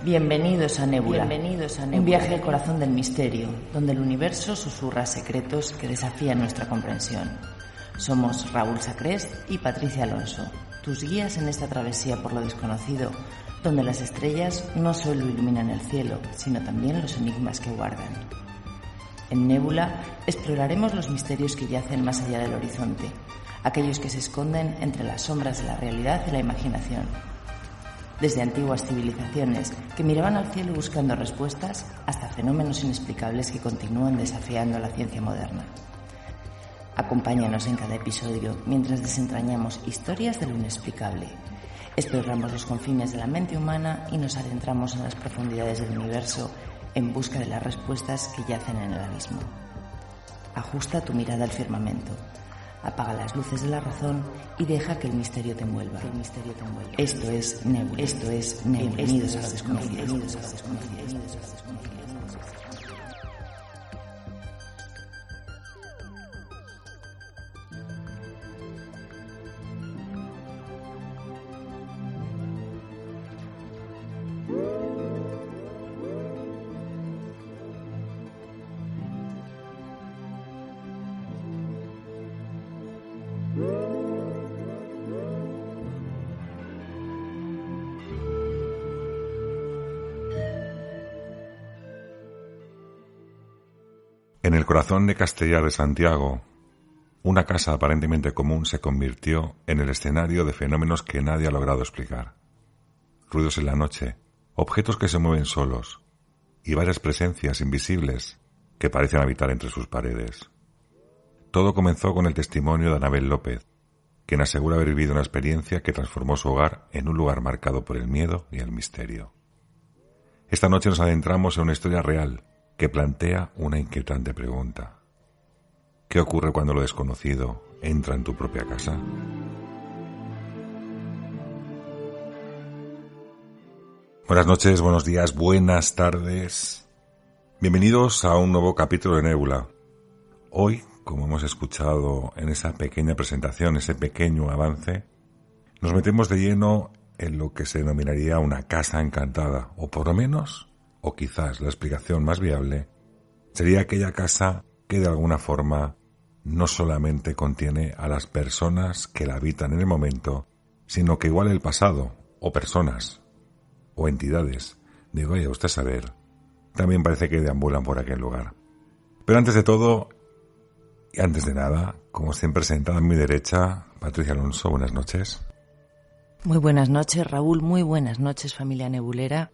Bienvenidos a Nébula, un viaje al corazón del misterio, donde el universo susurra secretos que desafían nuestra comprensión. Somos Raúl Sacrest y Patricia Alonso, tus guías en esta travesía por lo desconocido, donde las estrellas no solo iluminan el cielo, sino también los enigmas que guardan. En Nébula exploraremos los misterios que yacen más allá del horizonte, aquellos que se esconden entre las sombras de la realidad y la imaginación. Desde antiguas civilizaciones que miraban al cielo buscando respuestas hasta fenómenos inexplicables que continúan desafiando la ciencia moderna. Acompáñanos en cada episodio mientras desentrañamos historias de lo inexplicable. Exploramos los confines de la mente humana y nos adentramos en las profundidades del universo en busca de las respuestas que yacen en el abismo. Ajusta tu mirada al firmamento. Apaga las luces de la razón y deja que el misterio te envuelva. Esto es Nébula. Bienvenidos a lo desconocido. En el corazón de Castellar de Santiago, una casa aparentemente común se convirtió en el escenario de fenómenos que nadie ha logrado explicar. Ruidos en la noche, objetos que se mueven solos y varias presencias invisibles que parecen habitar entre sus paredes. Todo comenzó con el testimonio de Anabel López, quien asegura haber vivido una experiencia que transformó su hogar en un lugar marcado por el miedo y el misterio. Esta noche nos adentramos en una historia real que plantea una inquietante pregunta. ¿Qué ocurre cuando lo desconocido entra en tu propia casa? Buenas noches, buenos días, buenas tardes. Bienvenidos a un nuevo capítulo de Nébula. Hoy, como hemos escuchado en esa pequeña presentación, ese pequeño avance, nos metemos de lleno en lo que se denominaría una casa encantada, o por lo menos, o quizás la explicación más viable, sería aquella casa que de alguna forma no solamente contiene a las personas que la habitan en el momento, sino que igual el pasado, o personas, o entidades, de vaya usted a saber, también parece que deambulan por aquel lugar. Pero antes de todo, y antes de nada, como siempre sentada a mi derecha, Patricia Alonso, buenas noches. Muy buenas noches, Raúl, muy buenas noches, familia nebulera.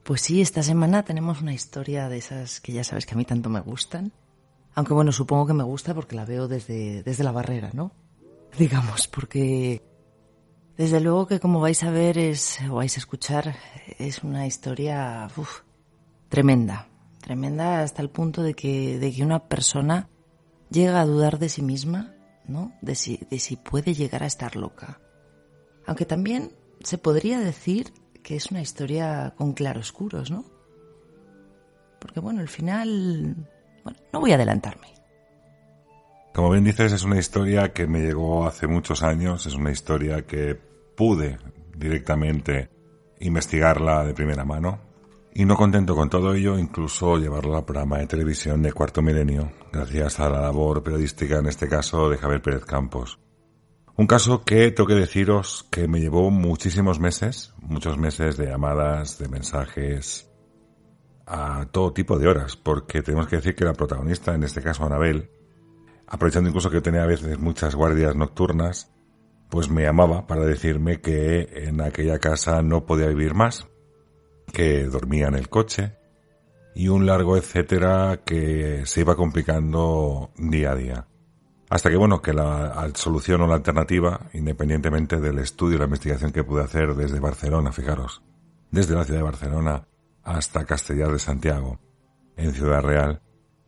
Pues sí, esta semana tenemos una historia de esas que ya sabes que a mí tanto me gustan. Aunque bueno, supongo que me gusta porque la veo desde la barrera, ¿no? Digamos, porque desde luego que como vais a ver o vais a escuchar, es una historia tremenda. Tremenda hasta el punto de que una persona llega a dudar de sí misma, ¿no? De si puede llegar a estar loca. Aunque también se podría decir que es una historia con claroscuros, ¿no? Porque bueno, al final, no voy a adelantarme. Como bien dices, es una historia que me llegó hace muchos años, es una historia que pude directamente investigarla de primera mano y no contento con todo ello, incluso llevarla al programa de televisión de Cuarto Milenio, gracias a la labor periodística, en este caso, de Javier Pérez Campos. Un caso que tengo que deciros que me llevó muchos meses de llamadas, de mensajes, a todo tipo de horas, porque tenemos que decir que la protagonista, en este caso Anabel, aprovechando incluso que yo tenía a veces muchas guardias nocturnas, pues me llamaba para decirme que en aquella casa no podía vivir más, que dormía en el coche y un largo etcétera que se iba complicando día a día. Hasta que bueno, que la solución o la alternativa, independientemente del estudio y la investigación que pude hacer desde Barcelona, fijaros, desde la ciudad de Barcelona hasta Castellar de Santiago, en Ciudad Real,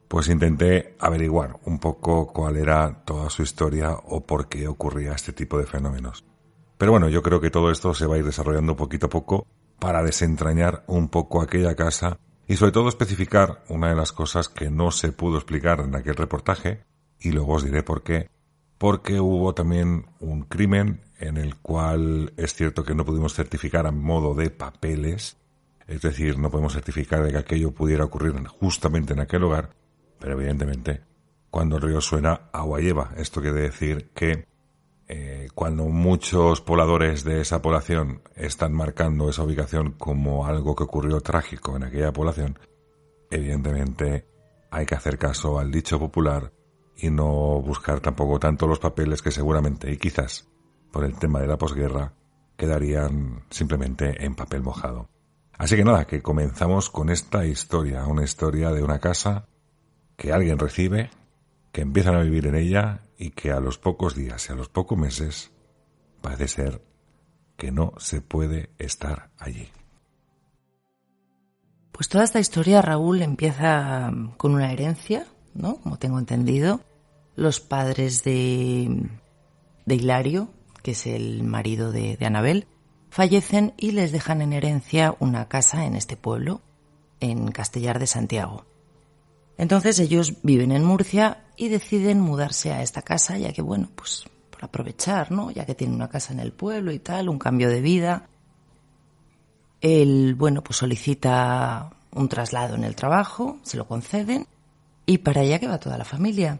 pues intenté averiguar un poco cuál era toda su historia o por qué ocurría este tipo de fenómenos. Pero bueno, yo creo que todo esto se va a ir desarrollando poquito a poco para desentrañar un poco aquella casa y sobre todo especificar una de las cosas que no se pudo explicar en aquel reportaje, y luego os diré por qué. Porque hubo también un crimen en el cual es cierto que no pudimos certificar a modo de papeles Es decir, no podemos certificar de que aquello pudiera ocurrir justamente en aquel lugar, pero evidentemente cuando el río suena, agua lleva. Esto quiere decir que cuando muchos pobladores de esa población están marcando esa ubicación como algo que ocurrió trágico en aquella población, evidentemente hay que hacer caso al dicho popular y no buscar tampoco tanto los papeles que seguramente, y quizás por el tema de la posguerra, quedarían simplemente en papel mojado. Así que nada, que comenzamos con esta historia, una historia de una casa que alguien recibe, que empiezan a vivir en ella y que a los pocos días y a los pocos meses parece ser que no se puede estar allí. Pues toda esta historia, Raúl, empieza con una herencia, ¿no? Como tengo entendido. Los padres de Hilario, que es el marido de Anabel, fallecen y les dejan en herencia una casa en este pueblo, en Castellar de Santiago. Entonces ellos viven en Murcia y deciden mudarse a esta casa, ya que, bueno, pues por aprovechar, ¿no? Ya que tienen una casa en el pueblo y tal, un cambio de vida. Él, bueno, pues solicita un traslado en el trabajo, se lo conceden y para allá que va toda la familia.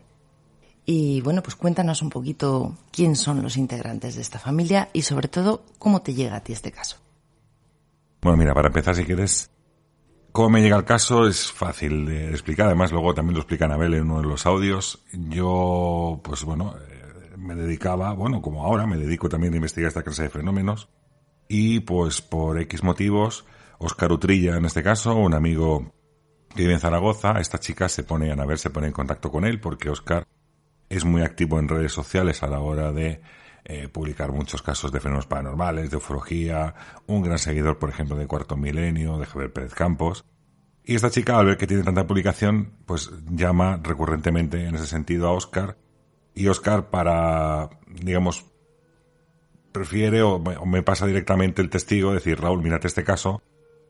Y bueno, pues cuéntanos un poquito quién son los integrantes de esta familia y sobre todo cómo te llega a ti este caso. Bueno, mira, para empezar, si quieres, cómo me llega el caso es fácil de explicar. Además, luego también lo explica Anabel en uno de los audios. Yo, pues bueno, me dedicaba, bueno, como ahora, me dedico también a investigar esta clase de fenómenos. Y pues por X motivos, Óscar Utrilla, en este caso, un amigo que vive en Zaragoza, esta chica Anabel se pone en contacto con él porque Óscar es muy activo en redes sociales a la hora de publicar muchos casos de fenómenos paranormales, de ufología, un gran seguidor, por ejemplo, de Cuarto Milenio, de Javier Pérez Campos. Y esta chica, al ver que tiene tanta publicación, pues llama recurrentemente en ese sentido a Óscar. Y Óscar, para, digamos, prefiere o me pasa directamente el testigo, decir, Raúl, mírate este caso.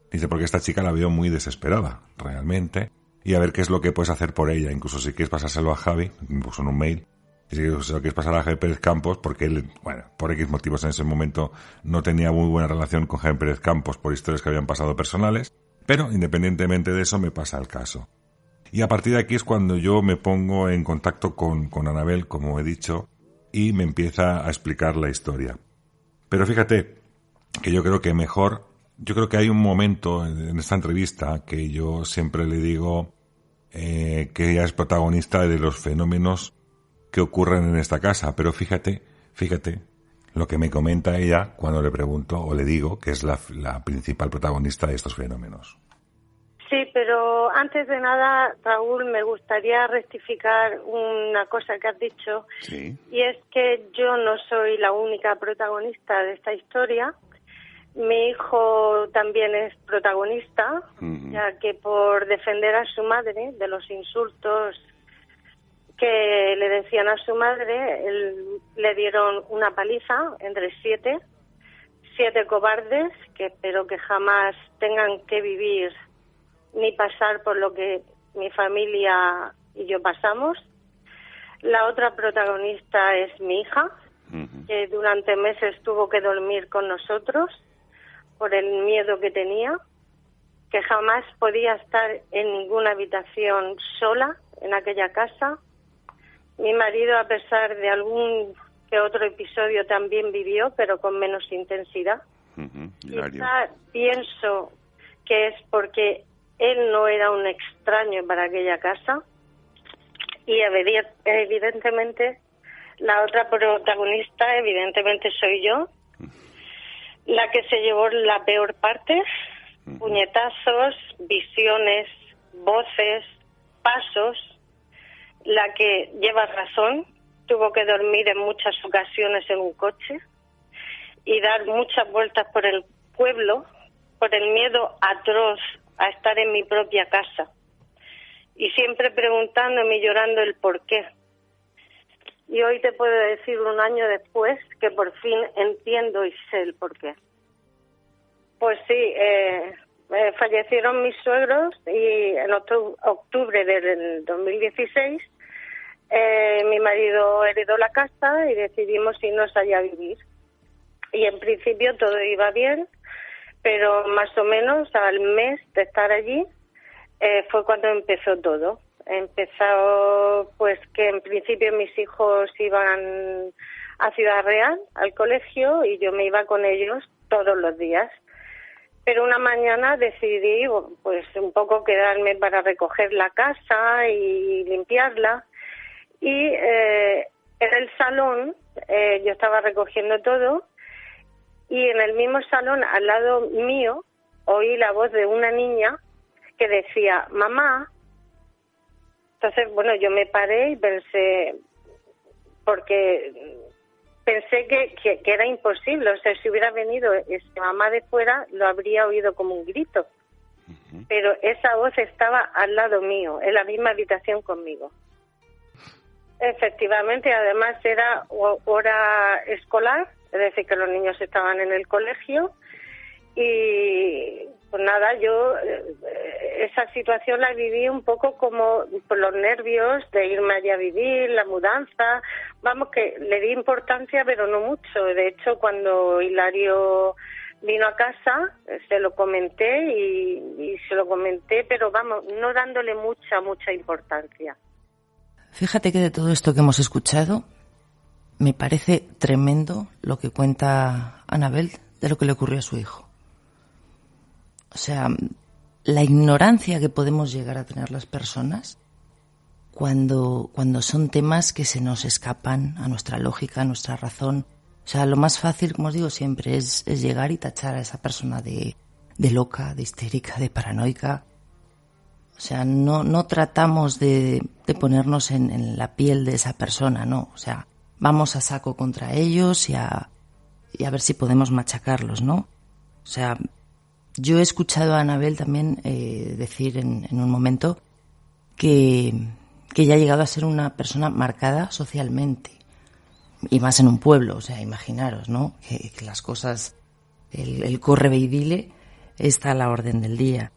Dice, porque esta chica la veo muy desesperada, realmente. Y a ver qué es lo que puedes hacer por ella. Incluso si quieres pasárselo a Javi, me puso en un mail. Si lo quieres pasar a Javi Pérez Campos, porque él, bueno, por X motivos en ese momento no tenía muy buena relación con Javi Pérez Campos por historias que habían pasado personales. Pero independientemente de eso, me pasa el caso. Y a partir de aquí es cuando yo me pongo en contacto con Anabel, como he dicho, y me empieza a explicar la historia. Pero fíjate que yo creo que hay un momento en esta entrevista que yo siempre le digo que ella es protagonista de los fenómenos que ocurren en esta casa. Pero fíjate lo que me comenta ella cuando le pregunto o le digo que es la principal protagonista de estos fenómenos. Sí, pero antes de nada, Raúl, me gustaría rectificar una cosa que has dicho. Sí. Y es que yo no soy la única protagonista de esta historia. Mi hijo también es protagonista, ya que por defender a su madre de los insultos que le decían a su madre, le dieron una paliza entre 7 cobardes que espero que jamás tengan que vivir ni pasar por lo que mi familia y yo pasamos. La otra protagonista es mi hija, que durante meses tuvo que dormir con nosotros por el miedo que tenía, que jamás podía estar en ninguna habitación sola en aquella casa. Mi marido, a pesar de algún que otro episodio, también vivió, pero con menos intensidad. Quizá pienso que es porque él no era un extraño para aquella casa y evidentemente la otra protagonista evidentemente soy yo, la que se llevó la peor parte, puñetazos, visiones, voces, pasos, la que lleva razón, tuvo que dormir en muchas ocasiones en un coche y dar muchas vueltas por el pueblo por el miedo atroz a estar en mi propia casa y siempre preguntándome y llorando el por qué. Y hoy te puedo decir, 1 año después, que por fin entiendo y sé el por qué. Pues sí, fallecieron mis suegros y en octubre del 2016 mi marido heredó la casa y decidimos irnos allá a vivir. Y en principio todo iba bien, pero más o menos al mes de estar allí fue cuando empezó todo. Empezó pues que en principio mis hijos iban a Ciudad Real, al colegio, y yo me iba con ellos todos los días. Pero una mañana decidí pues un poco quedarme para recoger la casa y limpiarla. Y en el salón yo estaba recogiendo todo, y en el mismo salón al lado mío oí la voz de una niña que decía mamá. Entonces, bueno, yo me paré y pensé, porque pensé que era imposible. O sea, si hubiera venido mamá de fuera, lo habría oído como un grito. Uh-huh. Pero esa voz estaba al lado mío, en la misma habitación conmigo. Efectivamente, además era hora escolar, es decir, que los niños estaban en el colegio. Y pues nada, yo esa situación la viví un poco como por los nervios de irme allí a vivir, la mudanza. Vamos, que le di importancia, pero no mucho. De hecho, cuando Hilario vino a casa, se lo comenté y se lo comenté, pero vamos, no dándole mucha importancia. Fíjate que de todo esto que hemos escuchado, me parece tremendo lo que cuenta Anabel de lo que le ocurrió a su hijo. O sea, la ignorancia que podemos llegar a tener las personas cuando son temas que se nos escapan a nuestra lógica, a nuestra razón. O sea, lo más fácil, como os digo siempre, es llegar y tachar a esa persona de loca, de histérica, de paranoica. O sea, no tratamos de ponernos en la piel de esa persona, no. O sea, vamos a saco contra ellos y a ver si podemos machacarlos, ¿no? O sea, yo he escuchado a Anabel también decir en un momento que ya ha llegado a ser una persona marcada socialmente, y más en un pueblo. O sea, imaginaros, ¿no? Que las cosas, el corre ve y dile está a la orden del día.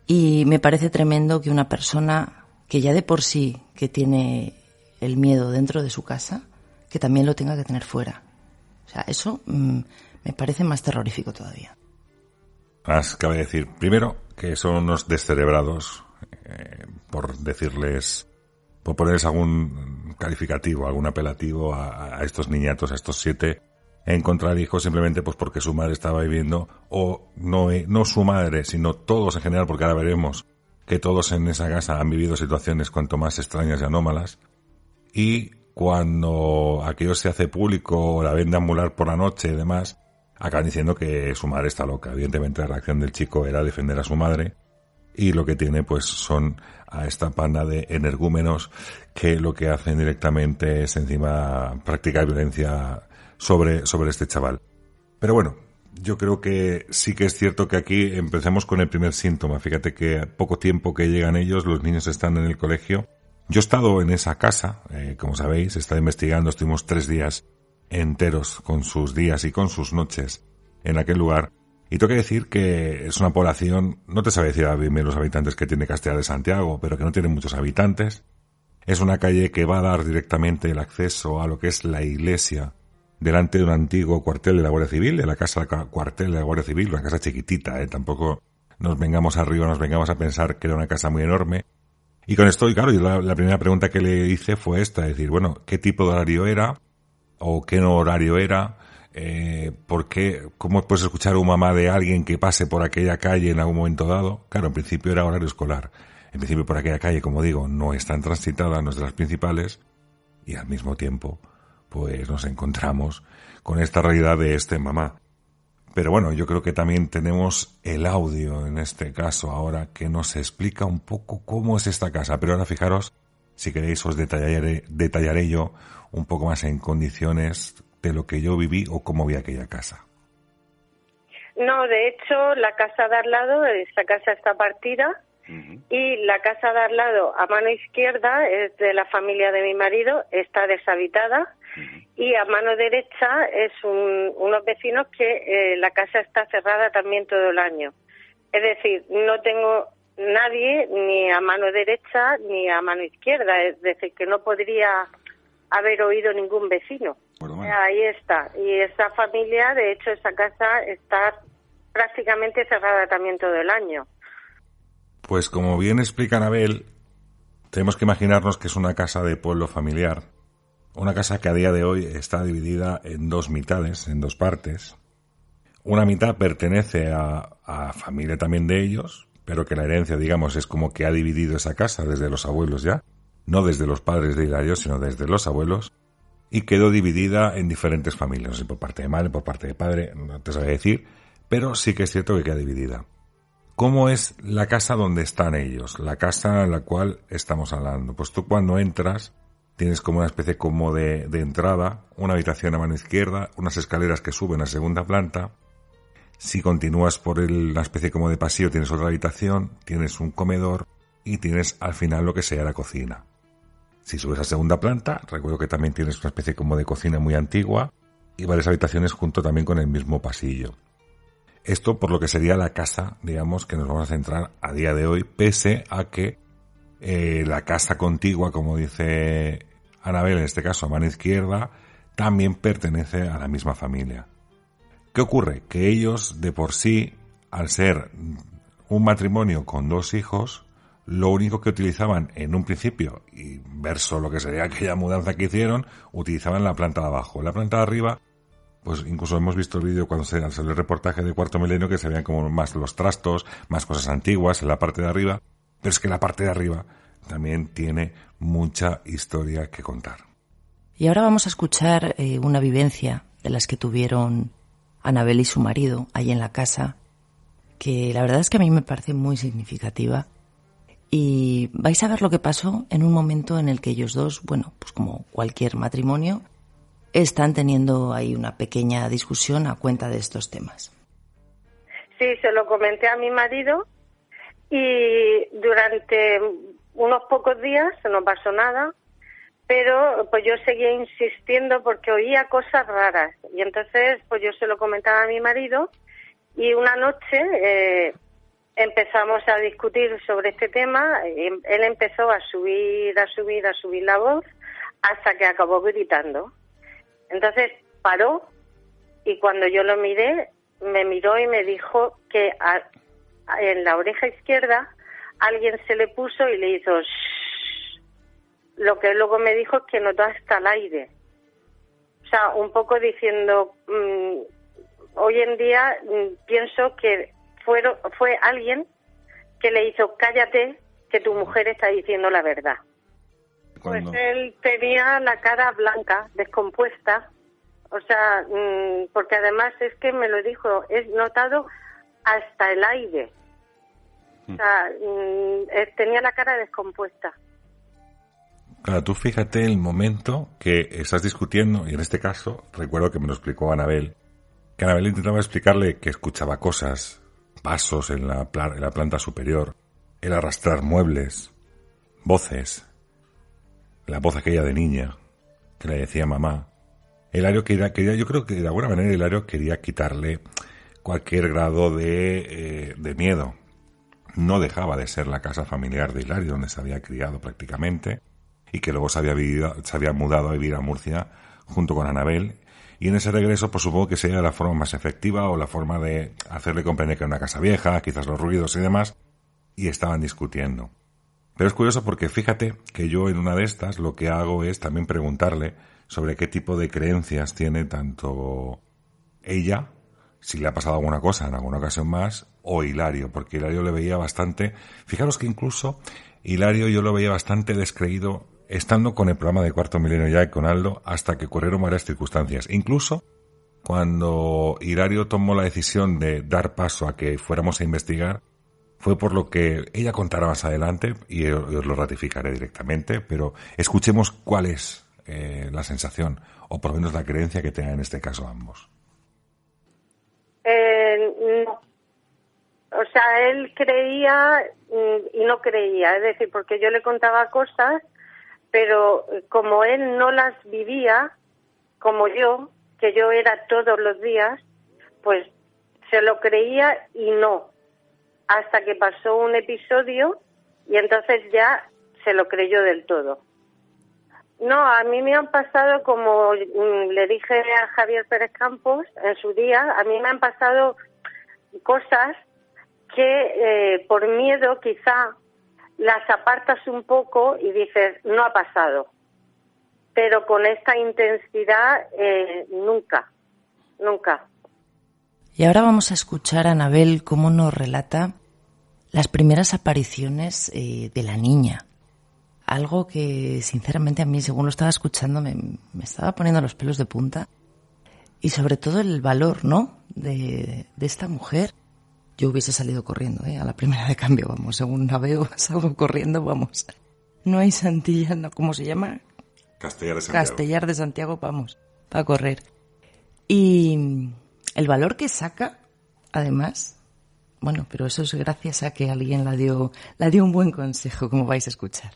Y me parece tremendo que una persona que ya de por sí que tiene el miedo dentro de su casa, que también lo tenga que tener fuera. O sea, eso me parece más terrorífico todavía. Más cabe decir, primero, que son unos descerebrados, por ponerles algún calificativo, algún apelativo a estos niñatos, a estos 7, en contra del hijo, simplemente pues porque su madre estaba viviendo, o no su madre, sino todos en general, porque ahora veremos que todos en esa casa han vivido situaciones cuanto más extrañas y anómalas, y cuando aquello se hace público, o la ven deambular por la noche y demás, acaban diciendo que su madre está loca. Evidentemente la reacción del chico era defender a su madre, y lo que tiene pues son a esta panda de energúmenos que lo que hacen directamente es encima practicar violencia sobre este chaval. Pero bueno, yo creo que sí que es cierto que aquí empecemos con el primer síntoma. Fíjate que poco tiempo que llegan ellos, los niños están en el colegio. Yo he estado en esa casa, como sabéis, he estado investigando, estuvimos 3 días enteros con sus días y con sus noches en aquel lugar. Y tengo que decir que es una población, no te sabe decir a bien los habitantes que tiene Castellar de Santiago, pero que no tiene muchos habitantes. Es una calle que va a dar directamente el acceso a lo que es la iglesia, delante de un antiguo cuartel de la Guardia Civil, de la casa cuartel de la Guardia Civil, una casa chiquitita, tampoco nos vengamos a pensar que era una casa muy enorme. Y con esto, y claro, yo la primera pregunta que le hice fue esta, es decir, bueno, ¿qué tipo de horario era? ¿O qué no horario era? ¿Por qué? ¿Cómo puedes escuchar a una mamá de alguien que pase por aquella calle en algún momento dado? Claro, en principio era horario escolar. En principio por aquella calle, como digo, no es tan transitada, no es de las principales, y al mismo tiempo pues nos encontramos con esta realidad de mamá. Pero bueno, yo creo que también tenemos el audio en este caso ahora que nos explica un poco cómo es esta casa. Pero ahora fijaros, si queréis os detallaré yo un poco más en condiciones de lo que yo viví o cómo vi aquella casa. No, de hecho, la casa de al lado, esa casa está partida, uh-huh. Y la casa de al lado, a mano izquierda, es de la familia de mi marido, está deshabitada, uh-huh. Y a mano derecha es unos vecinos que la casa está cerrada también todo el año. Es decir, no tengo nadie ni a mano derecha ni a mano izquierda, es decir, que no podría haber oído ningún vecino. Bueno. Ahí está. Y esa familia, de hecho, esa casa está prácticamente cerrada también todo el año. Pues como bien explica Anabel, tenemos que imaginarnos que es una casa de pueblo familiar, una casa que a día de hoy está dividida en dos mitades, en dos partes. Una mitad pertenece a familia también de ellos, pero que la herencia, digamos, es como que ha dividido esa casa desde los abuelos ya, no desde los padres de Hilario, sino desde los abuelos, y quedó dividida en diferentes familias, no sé, por parte de madre, por parte de padre, no te sabría decir, pero sí que es cierto que queda dividida. ¿Cómo es la casa donde están ellos? La casa en la cual estamos hablando. Pues tú cuando entras tienes como una especie como de entrada, una habitación a mano izquierda, unas escaleras que suben a segunda planta. Si continúas por una especie como de pasillo tienes otra habitación, tienes un comedor y tienes al final lo que sería la cocina. Si subes a segunda planta, recuerdo que también tienes una especie como de cocina muy antigua y varias habitaciones junto también con el mismo pasillo. Esto por lo que sería la casa, digamos, que nos vamos a centrar a día de hoy, pese a que la casa contigua, como dice Anabel, en este caso a mano izquierda, también pertenece a la misma familia. ¿Qué ocurre? Que ellos, de por sí, al ser un matrimonio con dos hijos, lo único que utilizaban en un principio, y verso lo que sería aquella mudanza que hicieron, utilizaban la planta de abajo. La planta de arriba, pues incluso hemos visto el vídeo cuando salió el reportaje de Cuarto Milenio que se veían como más los trastos, más cosas antiguas en la parte de arriba, pero es que la parte de arriba también tiene mucha historia que contar. Y ahora vamos a escuchar una vivencia de las que tuvieron Anabel y su marido ahí en la casa, que la verdad es que a mí me parece muy significativa. Y vais a ver lo que pasó en un momento en el que ellos dos, bueno, pues como cualquier matrimonio, están teniendo ahí una pequeña discusión a cuenta de estos temas. Sí, se lo comenté a mi marido y durante unos pocos días no pasó nada, pero pues yo seguía insistiendo porque oía cosas raras y entonces pues yo se lo comentaba a mi marido y una noche empezamos a discutir sobre este tema. Él empezó a subir la voz hasta que acabó gritando. Entonces paró y cuando yo lo miré, me miró y me dijo que en la oreja izquierda alguien se le puso y le hizo shhh. Lo que luego me dijo es que notó hasta el aire. O sea, un poco diciendo, hoy en día pienso que fue alguien que le hizo cállate, que tu mujer está diciendo la verdad. ¿Cuándo? Pues él tenía la cara blanca, descompuesta, o sea, porque además es que me lo dijo, he notado hasta el aire, o sea, tenía la cara descompuesta. Claro, tú fíjate el momento que estás discutiendo, y en este caso, recuerdo que me lo explicó Anabel, que Anabel intentaba explicarle que escuchaba cosas, pasos en la planta superior, el arrastrar muebles, voces, la voz aquella de niña que le decía mamá. Hilario quería, yo creo que de alguna manera Hilario quería quitarle cualquier grado de miedo. No dejaba de ser la casa familiar de Hilario, donde se había criado prácticamente, y que luego se había mudado a vivir a Murcia junto con Anabel. Y en ese regreso, pues supongo que sería la forma más efectiva o la forma de hacerle comprender que era una casa vieja, quizás los ruidos y demás, y estaban discutiendo. Pero es curioso porque fíjate que yo en una de estas lo que hago es también preguntarle sobre qué tipo de creencias tiene tanto ella, si le ha pasado alguna cosa en alguna ocasión más, o Hilario, porque Hilario le veía bastante... Fijaros que incluso Hilario yo lo veía bastante descreído estando con el programa de Cuarto Milenio ya y con Aldo hasta que ocurrieron varias circunstancias. Incluso cuando Hilario tomó la decisión de dar paso a que fuéramos a investigar, fue por lo que ella contará más adelante y os lo ratificaré directamente, pero escuchemos cuál es la sensación o por lo menos la creencia que tengan en este caso ambos. No. O sea, él creía y no creía, es decir, porque yo le contaba cosas, pero como él no las vivía, como yo, que yo era todos los días, pues se lo creía y no, hasta que pasó un episodio y entonces ya se lo creyó del todo. No, a mí me han pasado, como le dije a Javier Pérez Campos en su día, a mí me han pasado cosas que por miedo quizá las apartas un poco y dices, no ha pasado. Pero con esta intensidad, nunca. Y ahora vamos a escuchar a Anabel cómo nos relata las primeras apariciones de la niña. Algo que, sinceramente, a mí, según lo estaba escuchando, me estaba poniendo los pelos de punta. Y sobre todo el valor, ¿no?, de esta mujer. Yo hubiese salido corriendo, a la primera de cambio, vamos. Según la veo, salgo corriendo, vamos. No hay Santilla, no, ¿cómo se llama? Castellar de Santiago. Castellar de Santiago, vamos, para correr. Y el valor que saca, además, bueno, pero eso es gracias a que alguien la dio un buen consejo, como vais a escuchar.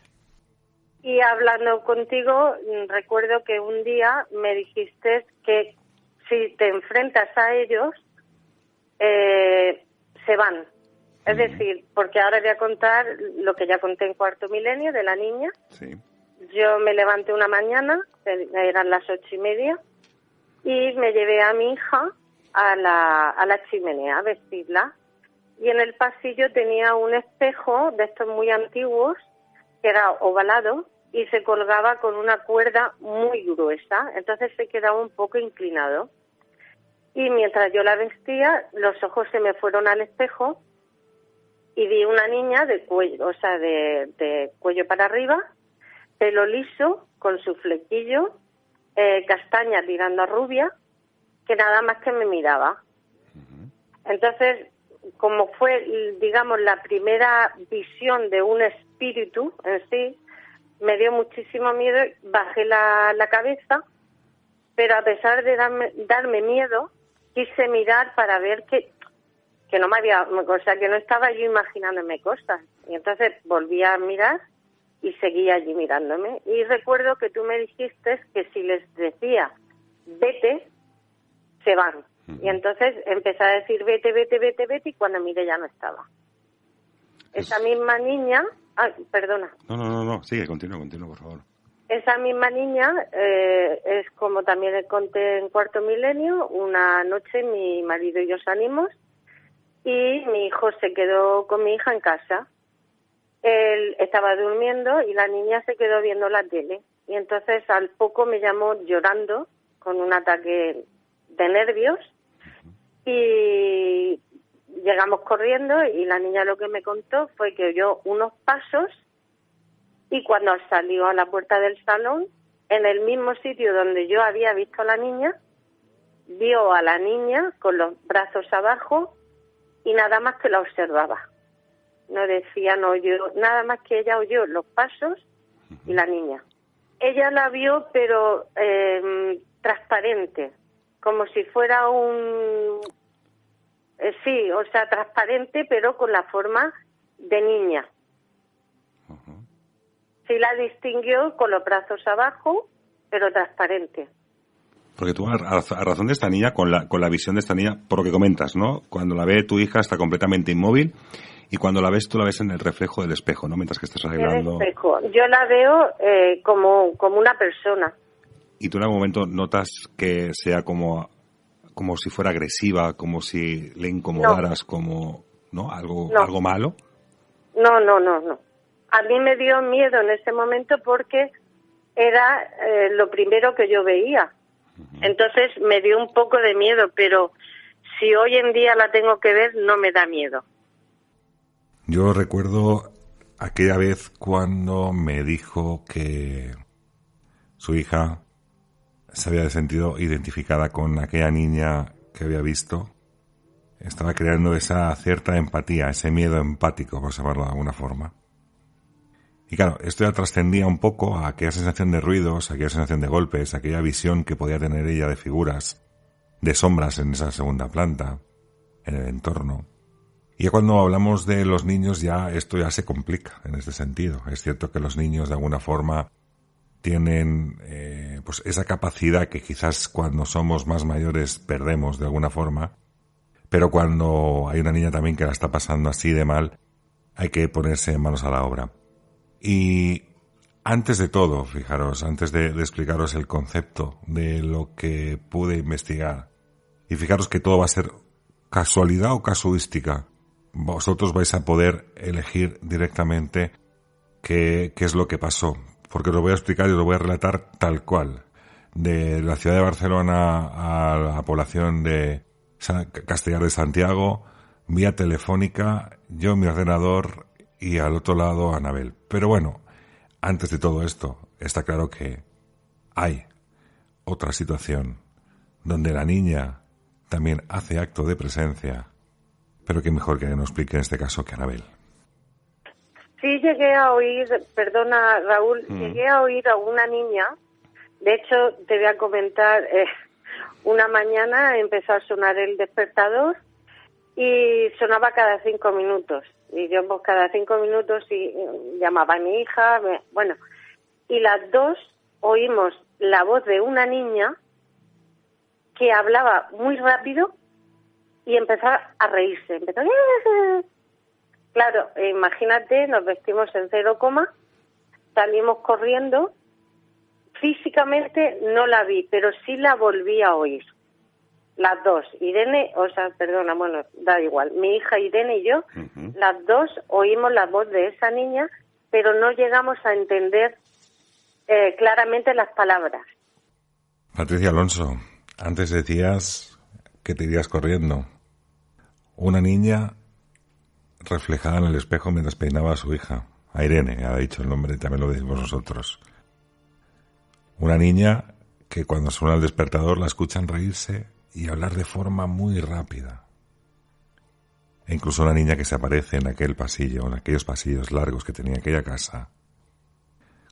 Y hablando contigo, recuerdo que un día me dijiste que si te enfrentas a ellos, se van. Es decir, porque ahora voy a contar lo que ya conté en Cuarto Milenio de la niña. Sí. Yo me levanté una mañana, eran las 8:30, y me llevé a mi hija a la chimenea a vestirla. Y en el pasillo tenía un espejo de estos muy antiguos, que era ovalado, y se colgaba con una cuerda muy gruesa, entonces se quedaba un poco inclinado. Y mientras yo la vestía, los ojos se me fueron al espejo y vi una niña de cuello, o sea, de cuello para arriba, pelo liso, con su flequillo, castaña tirando a rubia, que nada más que me miraba. Entonces, como fue, digamos, la primera visión de un espíritu en sí, me dio muchísimo miedo, bajé la cabeza, pero a pesar de darme miedo, quise mirar para ver que no me había, o sea, que no estaba yo imaginándome cosas. Y entonces volví a mirar y seguía allí mirándome. Y recuerdo que tú me dijiste que si les decía, vete, se van. Y entonces empecé a decir, vete, y cuando miré ya no estaba. Esa misma niña... Ay, perdona. No, sigue, continúa, por favor. Esa misma niña es como también conté en Cuarto Milenio, una noche mi marido y yo salimos y mi hijo se quedó con mi hija en casa. Él estaba durmiendo y la niña se quedó viendo la tele. Y entonces al poco me llamó llorando con un ataque de nervios y llegamos corriendo y la niña lo que me contó fue que oyó unos pasos y cuando salió a la puerta del salón, en el mismo sitio donde yo había visto a la niña, vio a la niña con los brazos abajo y nada más que la observaba. No decía, no oyó, nada más que ella oyó los pasos y la niña. Ella la vio, pero transparente, como si fuera sí, o sea, transparente, pero con la forma de niña. Sí la distinguió con los brazos abajo, pero transparente. Porque tú, a razón de esta niña, con la visión de esta niña, por lo que comentas, ¿no? Cuando la ve tu hija está completamente inmóvil y cuando la ves tú la ves en el reflejo del espejo, ¿no? Mientras que estás arreglando... El espejo. Yo la veo como una persona. ¿Y tú en algún momento notas que sea como si fuera agresiva, como si le incomodaras, como, ¿no? Algo malo? No. A mí me dio miedo en ese momento porque era lo primero que yo veía. Entonces me dio un poco de miedo, pero si hoy en día la tengo que ver, no me da miedo. Yo recuerdo aquella vez cuando me dijo que su hija se había sentido identificada con aquella niña que había visto. Estaba creando esa cierta empatía, ese miedo empático, por llamarlo de alguna forma. Y claro, esto ya trascendía un poco a aquella sensación de ruidos, a aquella sensación de golpes, a aquella visión que podía tener ella de figuras, de sombras en esa segunda planta, en el entorno. Y ya cuando hablamos de los niños, ya esto ya se complica en este sentido. Es cierto que los niños de alguna forma tienen pues esa capacidad que quizás cuando somos más mayores perdemos de alguna forma, pero cuando hay una niña también que la está pasando así de mal, hay que ponerse manos a la obra. Y antes de todo, fijaros, antes de explicaros el concepto de lo que pude investigar, y fijaros que todo va a ser casualidad o casuística. Vosotros vais a poder elegir directamente qué es lo que pasó, porque os lo voy a explicar y os lo voy a relatar tal cual. De la ciudad de Barcelona a la población de Castellar de Santiago, vía telefónica, yo en mi ordenador y al otro lado Anabel. Pero bueno, antes de todo esto, está claro que hay otra situación donde la niña también hace acto de presencia, pero que mejor que nos explique en este caso que Anabel. Sí, llegué a oír, perdona Raúl, llegué a oír a una niña. De hecho, te voy a comentar, una mañana empezó a sonar el despertador y sonaba cada 5 minutos. Y yo pues cada 5 minutos y llamaba a mi hija, y las dos oímos la voz de una niña que hablaba muy rápido y empezó a reírse. Claro, imagínate, nos vestimos en 0, salimos corriendo. Físicamente no la vi, pero sí la volví a oír. Las dos, da igual. Mi hija Irene y yo, las dos oímos la voz de esa niña, pero no llegamos a entender claramente las palabras. Patricia Alonso, antes decías que te irías corriendo. Una niña reflejada en el espejo mientras peinaba a su hija. A Irene, ha dicho el nombre, también lo decimos nosotros. Una niña que cuando suena el despertador la escuchan reírse y hablar de forma muy rápida. E incluso una niña que se aparece en aquel pasillo, en aquellos pasillos largos que tenía aquella casa,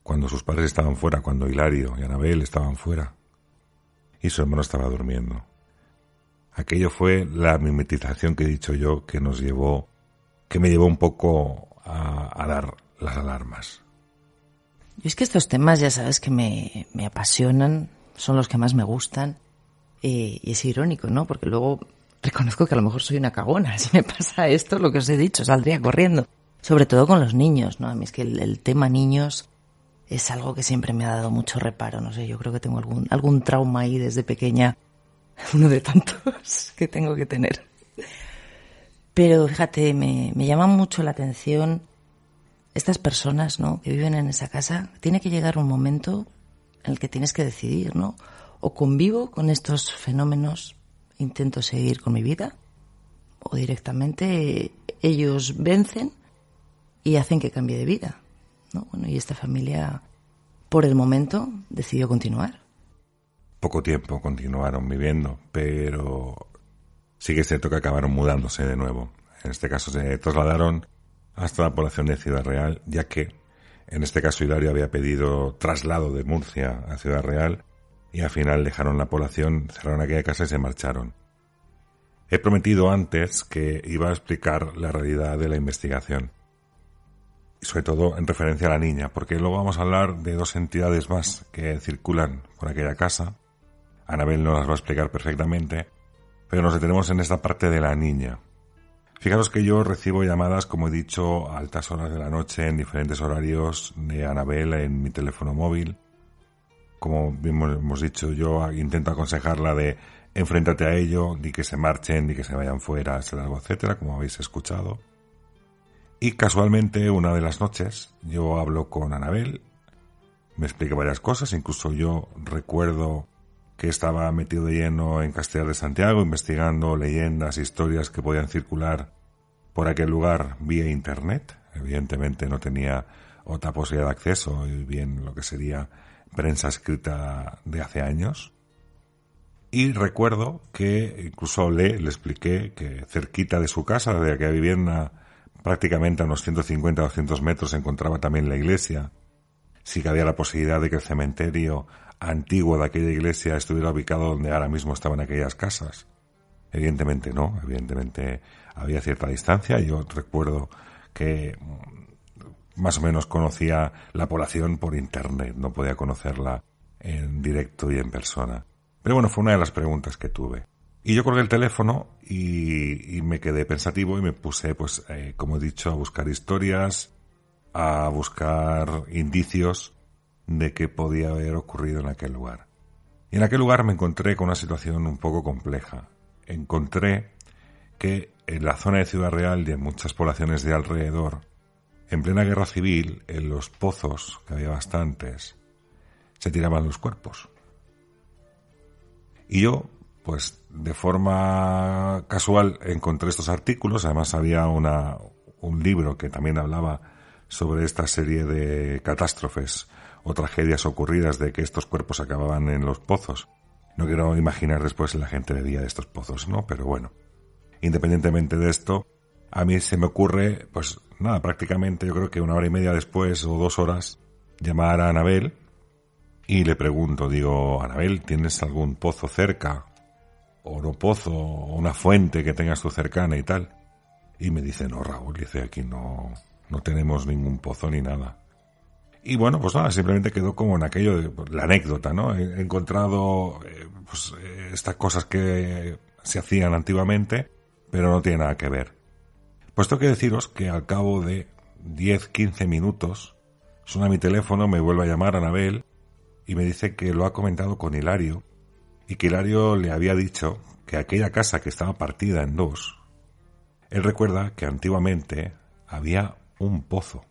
cuando sus padres estaban fuera, cuando Hilario y Anabel estaban fuera y su hermano estaba durmiendo. Aquello fue la mimetización que he dicho yo que me llevó un poco a dar las alarmas. Yo es que estos temas ya sabes que me apasionan, son los que más me gustan, y es irónico, ¿no? Porque luego reconozco que a lo mejor soy una cagona. Si me pasa esto, lo que os he dicho, saldría corriendo. Sobre todo con los niños, ¿no? A mí es que el tema niños es algo que siempre me ha dado mucho reparo. No sé, yo creo que tengo algún trauma ahí desde pequeña, uno de tantos que tengo que tener. Pero fíjate, me llama mucho la atención estas personas, ¿no?, que viven en esa casa. Tiene que llegar un momento en el que tienes que decidir, ¿no? O convivo con estos fenómenos, intento seguir con mi vida, o directamente ellos vencen y hacen que cambie de vida, ¿no? Bueno, y esta familia, por el momento, decidió continuar. Poco tiempo continuaron viviendo, pero sí que es cierto que acabaron mudándose de nuevo. En este caso se trasladaron hasta la población de Ciudad Real, ya que en este caso Hilario había pedido traslado de Murcia a Ciudad Real y al final dejaron la población, cerraron aquella casa y se marcharon. He prometido antes que iba a explicar la realidad de la investigación, y sobre todo en referencia a la niña, porque luego vamos a hablar de 2 entidades más que circulan por aquella casa. Anabel nos las va a explicar perfectamente, pero nos detenemos en esta parte de la niña. Fijaros que yo recibo llamadas, como he dicho, a altas horas de la noche, en diferentes horarios, de Anabel en mi teléfono móvil. Como bien hemos dicho, yo intento aconsejarla de enfréntate a ello, di que se marchen, di que se vayan fuera, etcétera, como habéis escuchado. Y casualmente, una de las noches, yo hablo con Anabel, me explica varias cosas, incluso yo recuerdo que estaba metido de lleno en Castellar de Santiago, investigando leyendas, historias que podían circular por aquel lugar vía internet. Evidentemente no tenía otra posibilidad de acceso, y bien lo que sería prensa escrita de hace años. Y recuerdo que incluso le expliqué que cerquita de su casa, de aquella vivienda, prácticamente a unos 150 o 200 metros, se encontraba también la iglesia. Sí que había la posibilidad de que el cementerio antiguo de aquella iglesia estuviera ubicado donde ahora mismo estaban aquellas casas. Evidentemente no, evidentemente había cierta distancia. Yo recuerdo que más o menos conocía la población por internet, no podía conocerla en directo y en persona. Pero bueno, fue una de las preguntas que tuve. Y yo colgué el teléfono y me quedé pensativo y me puse, pues, como he dicho, a buscar historias, a buscar indicios de qué podía haber ocurrido en aquel lugar. Y en aquel lugar me encontré con una situación un poco compleja. Encontré que en la zona de Ciudad Real y en muchas poblaciones de alrededor, en plena guerra civil, en los pozos, que había bastantes, se tiraban los cuerpos. Y yo, pues de forma casual, encontré estos artículos. Además había un libro que también hablaba sobre esta serie de catástrofes o tragedias ocurridas de que estos cuerpos acababan en los pozos. No quiero imaginar después la gente bebía de estos pozos, ¿no? Pero bueno, independientemente de esto, a mí se me ocurre, pues nada, prácticamente yo creo que 1 hora y media después o 2 horas, llamar a Anabel y le pregunto, digo, Anabel, ¿tienes algún pozo cerca? O no pozo, o una fuente que tengas tú cercana y tal. Y me dice, no, Raúl, dice, aquí no tenemos ningún pozo ni nada. Y bueno, pues nada, simplemente quedó como en aquello de la anécdota, ¿no? He encontrado estas cosas que se hacían antiguamente, pero no tiene nada que ver. Pues tengo que deciros que al cabo de 10-15 minutos suena mi teléfono, me vuelve a llamar Anabel y me dice que lo ha comentado con Hilario y que Hilario le había dicho que aquella casa que estaba partida en 2, él recuerda que antiguamente había un pozo,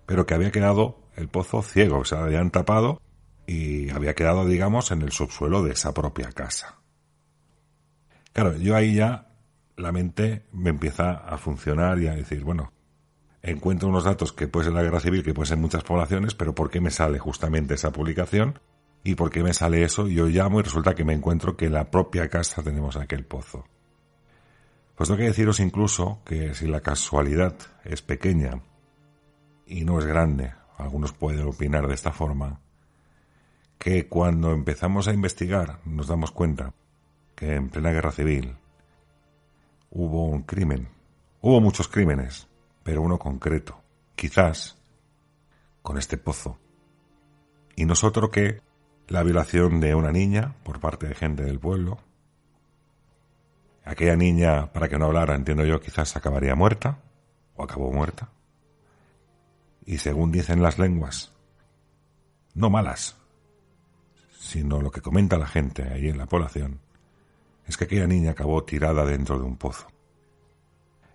pero que había quedado el pozo ciego, o sea, lo habían tapado y había quedado, digamos, en el subsuelo de esa propia casa. Claro, yo ahí ya la mente me empieza a funcionar y a decir, bueno, encuentro unos datos que puede ser la guerra civil, que puede ser muchas poblaciones, pero ¿por qué me sale justamente esa publicación? ¿Y por qué me sale eso? Yo llamo y resulta que me encuentro que en la propia casa tenemos aquel pozo. Pues tengo que deciros incluso que si la casualidad es pequeña y no es grande, algunos pueden opinar de esta forma, que cuando empezamos a investigar nos damos cuenta que en plena guerra civil hubo un crimen. Hubo muchos crímenes, pero uno concreto, quizás con este pozo. Y nosotros que la violación de una niña por parte de gente del pueblo. Aquella niña, para que no hablara, entiendo yo, quizás acabaría muerta, o acabó muerta. Y según dicen las lenguas, no malas, sino lo que comenta la gente ahí en la población, es que aquella niña acabó tirada dentro de un pozo.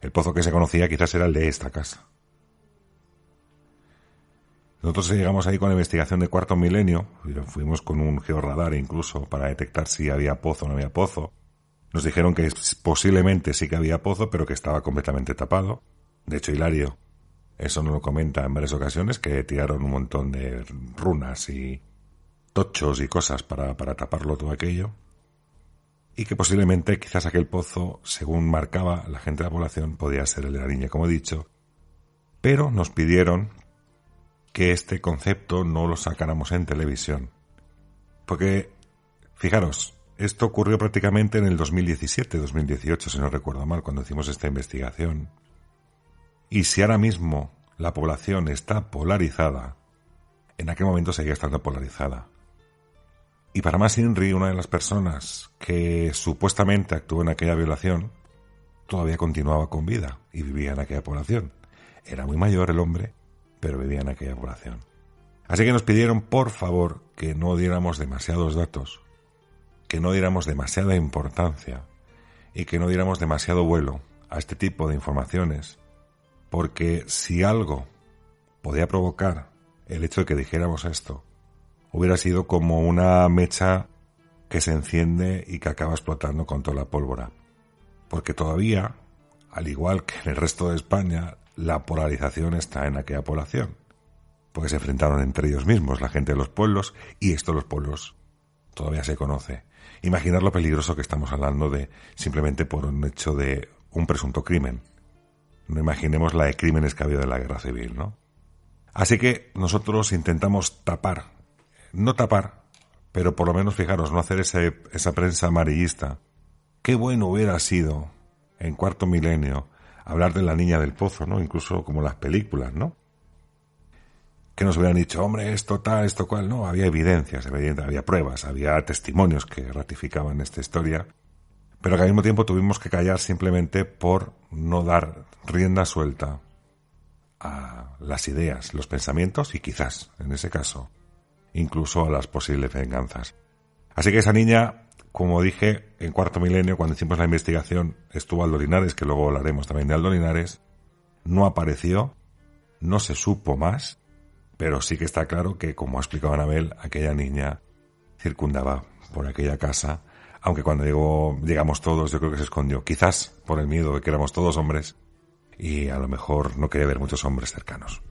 El pozo que se conocía quizás era el de esta casa. Nosotros llegamos ahí con la investigación de Cuarto Milenio, fuimos con un georradar incluso para detectar si había pozo o no había pozo. Nos dijeron que posiblemente sí que había pozo, pero que estaba completamente tapado. De hecho, Hilario, eso nos lo comenta en varias ocasiones, que tiraron un montón de runas y tochos y cosas para taparlo todo aquello. Y que posiblemente quizás aquel pozo, según marcaba la gente de la población, podía ser el de la niña, como he dicho. Pero nos pidieron que este concepto no lo sacáramos en televisión. Porque, fijaros, esto ocurrió prácticamente en el 2017-2018, si no recuerdo mal, cuando hicimos esta investigación. Y si ahora mismo la población está polarizada, en aquel momento seguía estando polarizada. Y para más Inri, una de las personas que supuestamente actuó en aquella violación, todavía continuaba con vida y vivía en aquella población. Era muy mayor el hombre, pero vivía en aquella población. Así que nos pidieron, por favor, que no diéramos demasiados datos, que no diéramos demasiada importancia y que no diéramos demasiado vuelo a este tipo de informaciones, porque si algo podía provocar el hecho de que dijéramos esto, hubiera sido como una mecha que se enciende y que acaba explotando con toda la pólvora. Porque todavía, al igual que en el resto de España, la polarización está en aquella población. Porque se enfrentaron entre ellos mismos, la gente de los pueblos, y esto los pueblos todavía se conoce. Imaginar lo peligroso que estamos hablando de simplemente por un hecho de un presunto crimen. No imaginemos la de crímenes que ha habido en la guerra civil, ¿no? Así que nosotros intentamos tapar, no tapar, pero por lo menos, fijaros, no hacer esa prensa amarillista. Qué bueno hubiera sido, en Cuarto Milenio, hablar de la niña del pozo, ¿no? Incluso como las películas, ¿no? Que nos hubieran dicho, hombre, esto tal, esto cual, no, había evidencias, había pruebas, había testimonios que ratificaban esta historia, pero que al mismo tiempo tuvimos que callar simplemente por no dar rienda suelta a las ideas, los pensamientos y quizás, en ese caso, incluso a las posibles venganzas. Así que esa niña, como dije, en Cuarto Milenio, cuando hicimos la investigación, estuvo Aldo Linares, que luego hablaremos también de Aldo Linares, no apareció, no se supo más, pero sí que está claro que, como ha explicado Anabel, aquella niña circundaba por aquella casa, aunque cuando llegamos todos yo creo que se escondió, quizás por el miedo de que éramos todos hombres y a lo mejor no quería ver muchos hombres cercanos.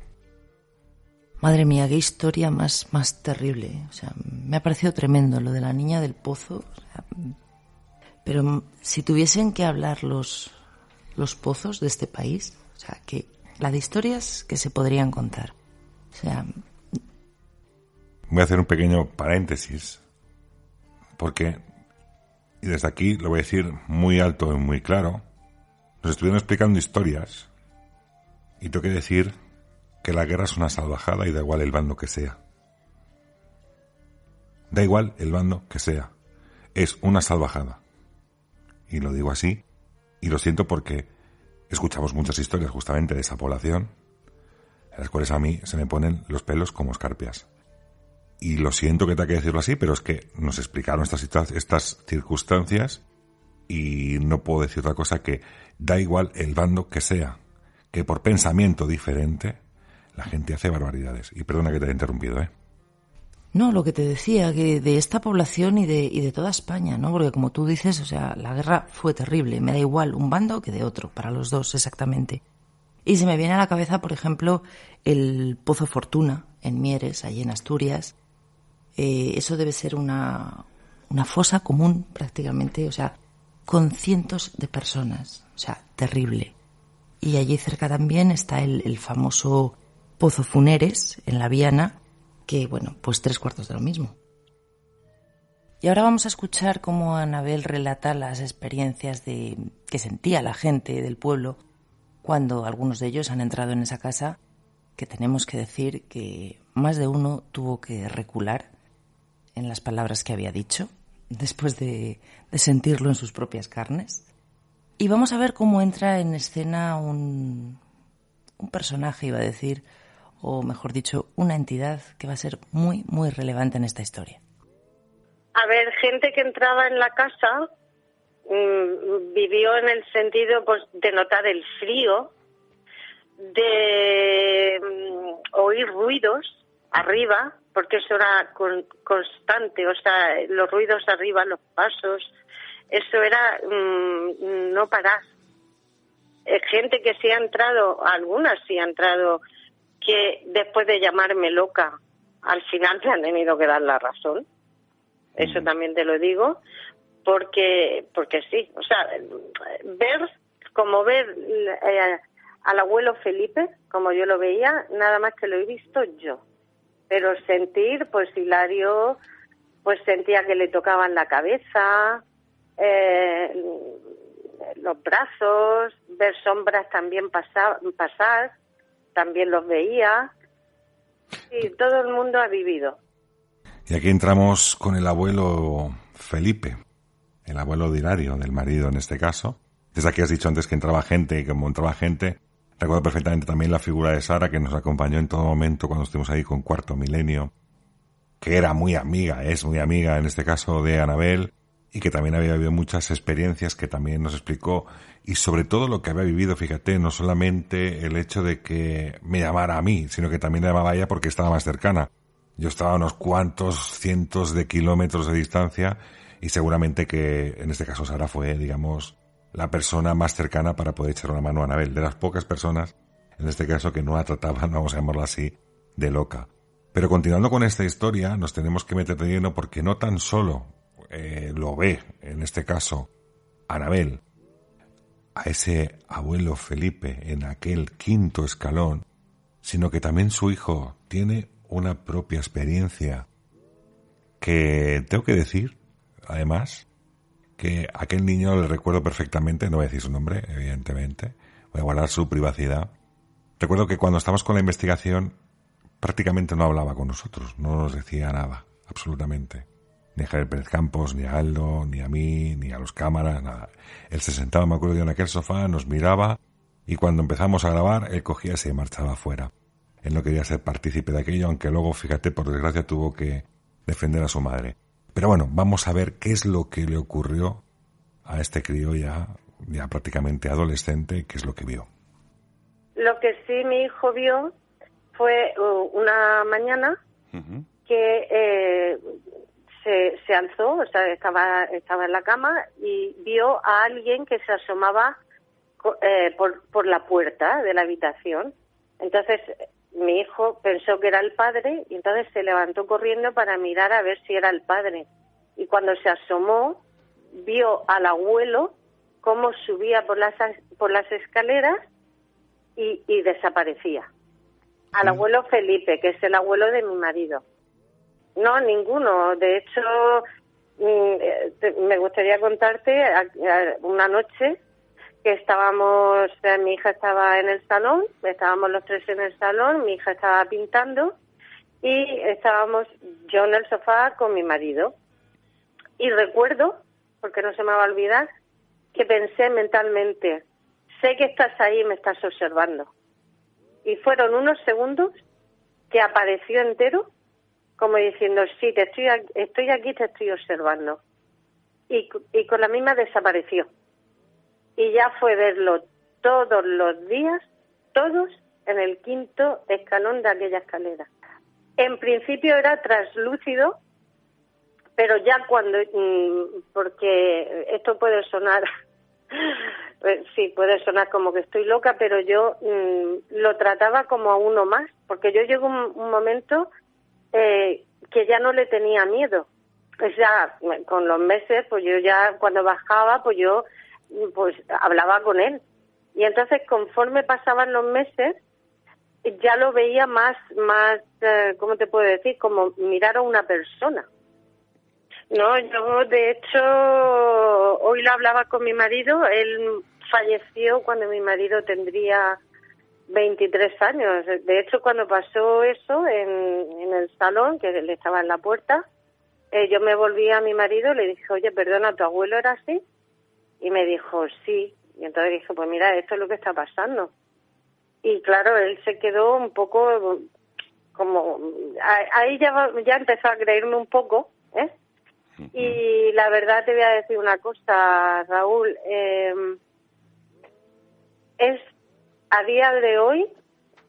Madre mía, qué historia más terrible. O sea, me ha parecido tremendo lo de la niña del pozo. O sea, pero si tuviesen que hablar los pozos de este país, o sea, que la de historias que se podrían contar. O sea, voy a hacer un pequeño paréntesis, porque, y desde aquí lo voy a decir muy alto y muy claro, nos estuvieron explicando historias y tengo que decir que la guerra es una salvajada y da igual el bando que sea. Da igual el bando que sea. Es una salvajada. Y lo digo así, y lo siento porque escuchamos muchas historias justamente de esa población, en las cuales a mí se me ponen los pelos como escarpias. Y lo siento que tenga que decirlo así, pero es que nos explicaron estas circunstancias y no puedo decir otra cosa que da igual el bando que sea, que por pensamiento diferente la gente hace barbaridades. Y perdona que te haya interrumpido, ¿eh? No, lo que te decía, que de esta población y de toda España, ¿no? Porque como tú dices, o sea, la guerra fue terrible. Me da igual un bando que de otro, para los dos exactamente. Y se me viene a la cabeza, por ejemplo, el Pozo Fortuna, en Mieres, allí en Asturias. Eso debe ser una fosa común prácticamente, o sea, con cientos de personas. O sea, terrible. Y allí cerca también está el famoso Pozo Funeres, en La Viana, que, bueno, pues 3/4 de lo mismo. Y ahora vamos a escuchar cómo Anabel relata las experiencias que sentía la gente del pueblo cuando algunos de ellos han entrado en esa casa, que tenemos que decir que más de uno tuvo que recular en las palabras que había dicho, después de sentirlo en sus propias carnes. Y vamos a ver cómo entra en escena un personaje, iba a decir, o mejor dicho, una entidad que va a ser muy, muy relevante en esta historia. A ver, gente que entraba en la casa vivió en el sentido, pues, de notar el frío, de oír ruidos arriba, porque eso era constante, o sea, los ruidos arriba, los pasos, eso era no parar. Gente que sí ha entrado, algunas sí ha entrado, que después de llamarme loca, al final te han tenido que dar la razón. Eso también te lo digo, porque sí, o sea, ver al abuelo Felipe, como yo lo veía, nada más que lo he visto yo. Pero sentir, pues Hilario, pues sentía que le tocaban la cabeza, los brazos, ver sombras también pasar, también los veía. Sí, todo el mundo ha vivido. Y aquí entramos con el abuelo Felipe, el abuelo de Hilario, del marido en este caso. Desde aquí has dicho antes que entraba gente, y como entraba gente, recuerdo perfectamente también la figura de Sara, que nos acompañó en todo momento cuando estuvimos ahí con Cuarto Milenio, que era muy amiga, es muy amiga en este caso de Anabel, y que también había vivido muchas experiencias que también nos explicó, y sobre todo lo que había vivido, fíjate, no solamente el hecho de que me llamara a mí, sino que también le llamaba a ella porque estaba más cercana. Yo estaba a unos cuantos cientos de kilómetros de distancia, y seguramente que en este caso Sara fue, digamos, la persona más cercana para poder echar una mano a Anabel, de las pocas personas, en este caso, que no la trataban, vamos a llamarlo así, de loca. Pero continuando con esta historia, nos tenemos que meter de lleno porque no tan solo lo ve, en este caso, Anabel, a ese abuelo Felipe en aquel quinto escalón, sino que también su hijo tiene una propia experiencia que tengo que decir, además, que aquel niño le recuerdo perfectamente, no voy a decir su nombre, evidentemente, voy a guardar su privacidad. Recuerdo que cuando estábamos con la investigación prácticamente no hablaba con nosotros, no nos decía nada, absolutamente. Ni a Javier Pérez Campos, ni a Aldo, ni a mí, ni a los cámaras, nada. Él se sentaba, me acuerdo yo, en aquel sofá, nos miraba, y cuando empezamos a grabar, él cogía y se marchaba afuera. Él no quería ser partícipe de aquello, aunque luego, fíjate, por desgracia tuvo que defender a su madre. Pero bueno, vamos a ver qué es lo que le ocurrió a este crío ya prácticamente adolescente, qué es lo que vio. Lo que sí mi hijo vio fue una mañana que se alzó, o sea, estaba en la cama y vio a alguien que se asomaba por la puerta de la habitación. Entonces mi hijo pensó que era el padre y entonces se levantó corriendo para mirar a ver si era el padre. Y cuando se asomó, vio al abuelo cómo subía por las escaleras y desaparecía. Al abuelo Felipe, que es el abuelo de mi marido. No, ninguno. De hecho, me gustaría contarte una noche que estábamos, mi hija estaba en el salón, estábamos los tres en el salón, mi hija estaba pintando y estábamos yo en el sofá con mi marido. Y recuerdo, porque no se me va a olvidar, que pensé mentalmente, sé que estás ahí y me estás observando. Y fueron unos segundos que apareció entero, como diciendo, sí, estoy aquí, te estoy observando. Y con la misma desapareció. Y ya fue verlo todos los días, todos en el 5º escalón de aquella escalera. En principio era translúcido, pero ya cuando, porque esto puede sonar, sí, puede sonar como que estoy loca, pero yo lo trataba como a uno más, porque yo llegó un momento que ya no le tenía miedo. O sea, con los meses, pues yo ya cuando bajaba, pues yo hablaba con él. Y entonces conforme pasaban los meses, ya lo veía más, ¿cómo te puedo decir? Como mirar a una persona. No, yo de hecho hoy lo hablaba con mi marido. Él falleció cuando mi marido tendría 23 años. De hecho, cuando pasó eso en el salón, que él estaba en la puerta, yo me volví a mi marido y le dije, oye, perdona, ¿tu abuelo era así? Y me dijo, sí. Y entonces dije, pues mira, esto es lo que está pasando. Y claro, él se quedó un poco como... Ahí ya empezó a creerme un poco, ¿eh? Y la verdad te voy a decir una cosa, Raúl. A día de hoy,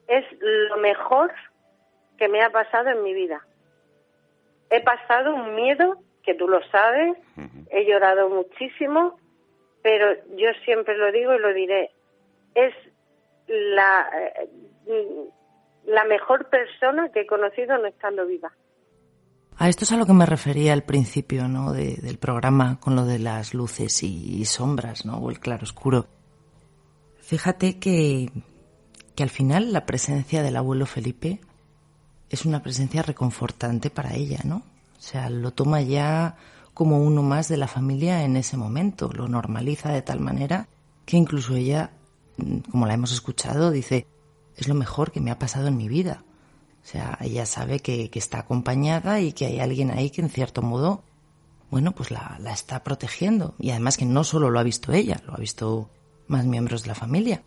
es lo mejor que me ha pasado en mi vida. He pasado un miedo, que tú lo sabes, he llorado muchísimo, pero yo siempre lo digo y lo diré, es la mejor persona que he conocido no estando viva. A esto es a lo que me refería al principio, ¿no? Del programa, con lo de las luces y sombras, ¿no? O el claroscuro. Fíjate que al final la presencia del abuelo Felipe es una presencia reconfortante para ella, ¿no? O sea, lo toma ya como uno más de la familia en ese momento, lo normaliza de tal manera que incluso ella, como la hemos escuchado, dice, es lo mejor que me ha pasado en mi vida. O sea, ella sabe que está acompañada y que hay alguien ahí que en cierto modo, bueno, pues la está protegiendo. Y además que no solo lo ha visto ella, lo ha visto más miembros de la familia.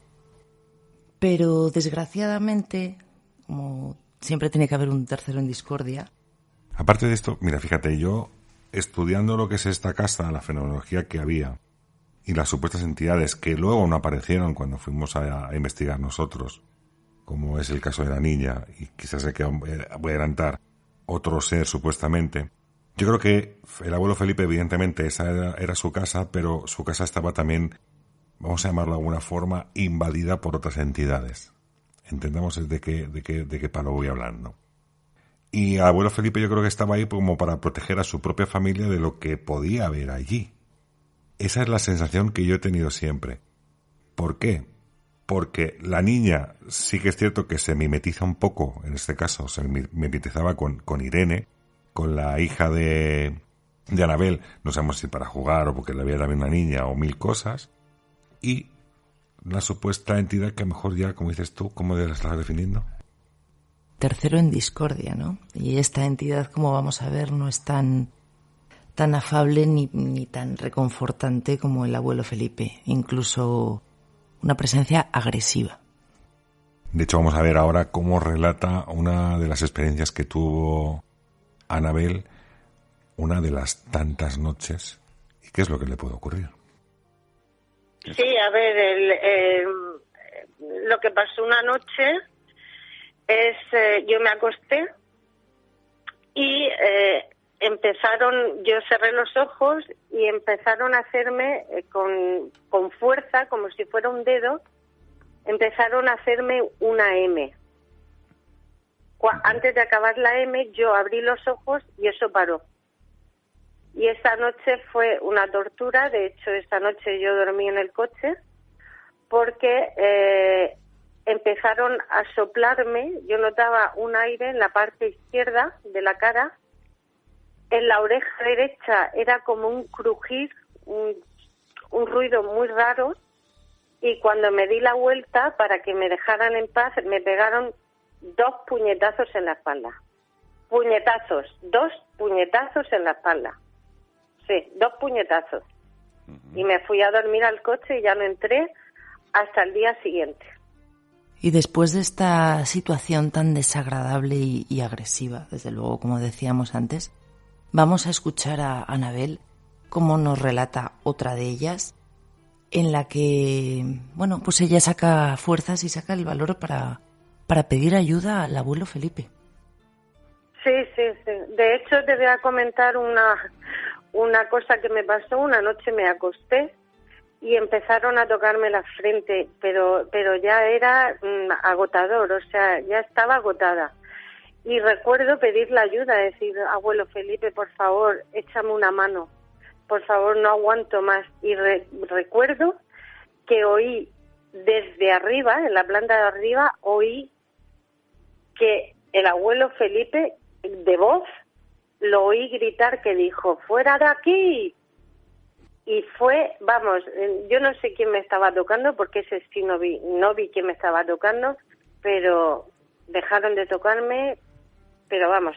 Pero desgraciadamente, como siempre tiene que haber un tercero en discordia. Aparte de esto, mira, fíjate, yo estudiando lo que es esta casa, la fenomenología que había y las supuestas entidades que luego no aparecieron cuando fuimos a investigar nosotros, como es el caso de la niña, y quizás se voy a adelantar otro ser supuestamente. Yo creo que el abuelo Felipe, evidentemente, esa era su casa, pero su casa estaba también, vamos a llamarlo de alguna forma, invadida por otras entidades. Entendamos de qué palo voy hablando. Y el abuelo Felipe yo creo que estaba ahí como para proteger a su propia familia de lo que podía haber allí. Esa es la sensación que yo he tenido siempre. ¿Por qué? Porque la niña sí que es cierto que se mimetiza un poco, en este caso, se mimetizaba con Irene, con la hija de Anabel, no sabemos si para jugar o porque le había también una niña o mil cosas, y la supuesta entidad que a lo mejor ya, como dices tú, ¿cómo la estás definiendo? Tercero en discordia, ¿no? Y esta entidad, como vamos a ver, no es tan afable ni tan reconfortante como el abuelo Felipe, incluso una presencia agresiva. De hecho, vamos a ver ahora cómo relata una de las experiencias que tuvo Anabel una de las tantas noches. ¿Y qué es lo que le puede ocurrir? Sí, a ver, lo que pasó una noche es, yo me acosté y yo cerré los ojos y empezaron a hacerme con fuerza, como si fuera un dedo, empezaron a hacerme una M. Antes de acabar la M, yo abrí los ojos y eso paró. Y esta noche fue una tortura. De hecho, esta noche yo dormí en el coche porque empezaron a soplarme. Yo notaba un aire en la parte izquierda de la cara. En la oreja derecha era como un crujir, un ruido muy raro. Y cuando me di la vuelta para que me dejaran en paz, me pegaron 2 puñetazos en la espalda. 2 puñetazos en la espalda. Sí, 2 puñetazos. Y me fui a dormir al coche y ya no entré hasta el día siguiente. Y después de esta situación tan desagradable y agresiva, desde luego, como decíamos antes, vamos a escuchar a Anabel cómo nos relata otra de ellas, en la que, bueno, pues ella saca fuerzas y saca el valor para pedir ayuda al abuelo Felipe. Sí. De hecho, te voy a comentar una cosa que me pasó. Una noche me acosté y empezaron a tocarme la frente, pero ya era agotador, o sea, ya estaba agotada. Y recuerdo pedir la ayuda, decir, abuelo Felipe, por favor, échame una mano, por favor, no aguanto más. Y recuerdo que oí desde arriba, en la planta de arriba, oí que el abuelo Felipe, de voz, lo oí gritar que dijo, ¡fuera de aquí! Y fue, vamos, yo no sé quién me estaba tocando, porque ese sí no vi quién me estaba tocando, pero dejaron de tocarme, pero vamos,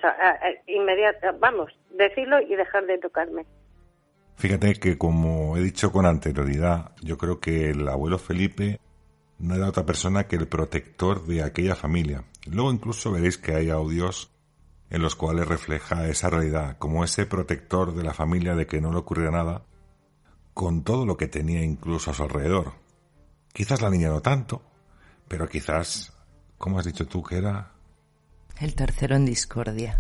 decirlo y dejar de tocarme. Fíjate que, como he dicho con anterioridad, yo creo que el abuelo Felipe no era otra persona que el protector de aquella familia. Luego incluso veréis que hay audios en los cuales refleja esa realidad, como ese protector de la familia, de que no le ocurriera nada, con todo lo que tenía incluso a su alrededor. Quizás la niña no tanto, pero quizás, ¿cómo has dicho tú que era? El tercero en discordia.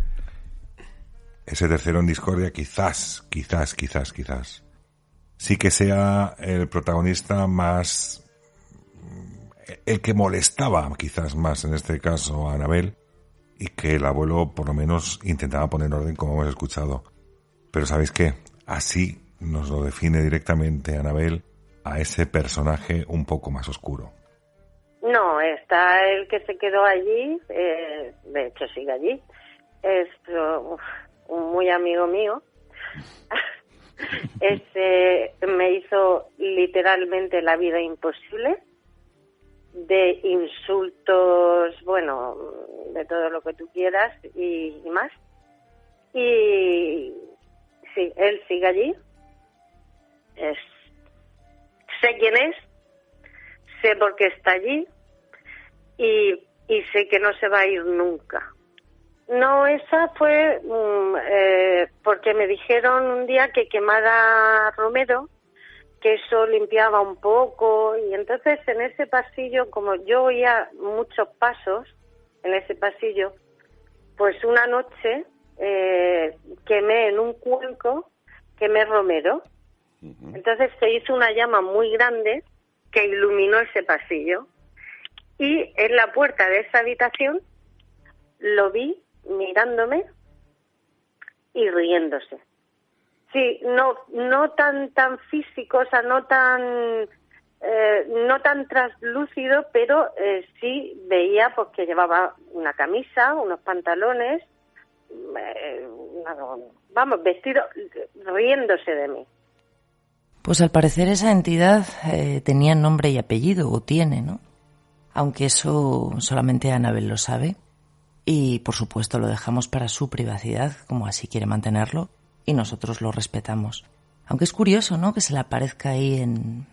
Ese tercero en discordia quizás, sí que sea el protagonista más, el que molestaba quizás más en este caso a Anabel, y que el abuelo por lo menos intentaba poner orden, como hemos escuchado. Pero ¿sabéis qué? Así nos lo define directamente Anabel, a ese personaje un poco más oscuro. No, está el que se quedó allí, de hecho sigue allí, es un muy amigo mío. Me hizo literalmente la vida imposible, de insultos, bueno, de todo lo que tú quieras y más. Y sí, él sigue allí. Sé quién es, sé por qué está allí y sé que no se va a ir nunca. No, esa fue porque me dijeron un día que quemara romero, que eso limpiaba un poco, y entonces en ese pasillo, como yo oía muchos pasos en ese pasillo, pues una noche quemé en un cuenco, quemé romero. Entonces se hizo una llama muy grande que iluminó ese pasillo, y en la puerta de esa habitación lo vi mirándome y riéndose. Sí, no tan físico, o sea, no tan translúcido, pero sí veía pues que llevaba una camisa, unos pantalones, vestido, riéndose de mí. Pues al parecer esa entidad tenía nombre y apellido, o tiene, ¿no? Aunque eso solamente Anabel lo sabe. Y, por supuesto, lo dejamos para su privacidad, como así quiere mantenerlo, y nosotros lo respetamos. Aunque es curioso, ¿no?, que se le aparezca ahí en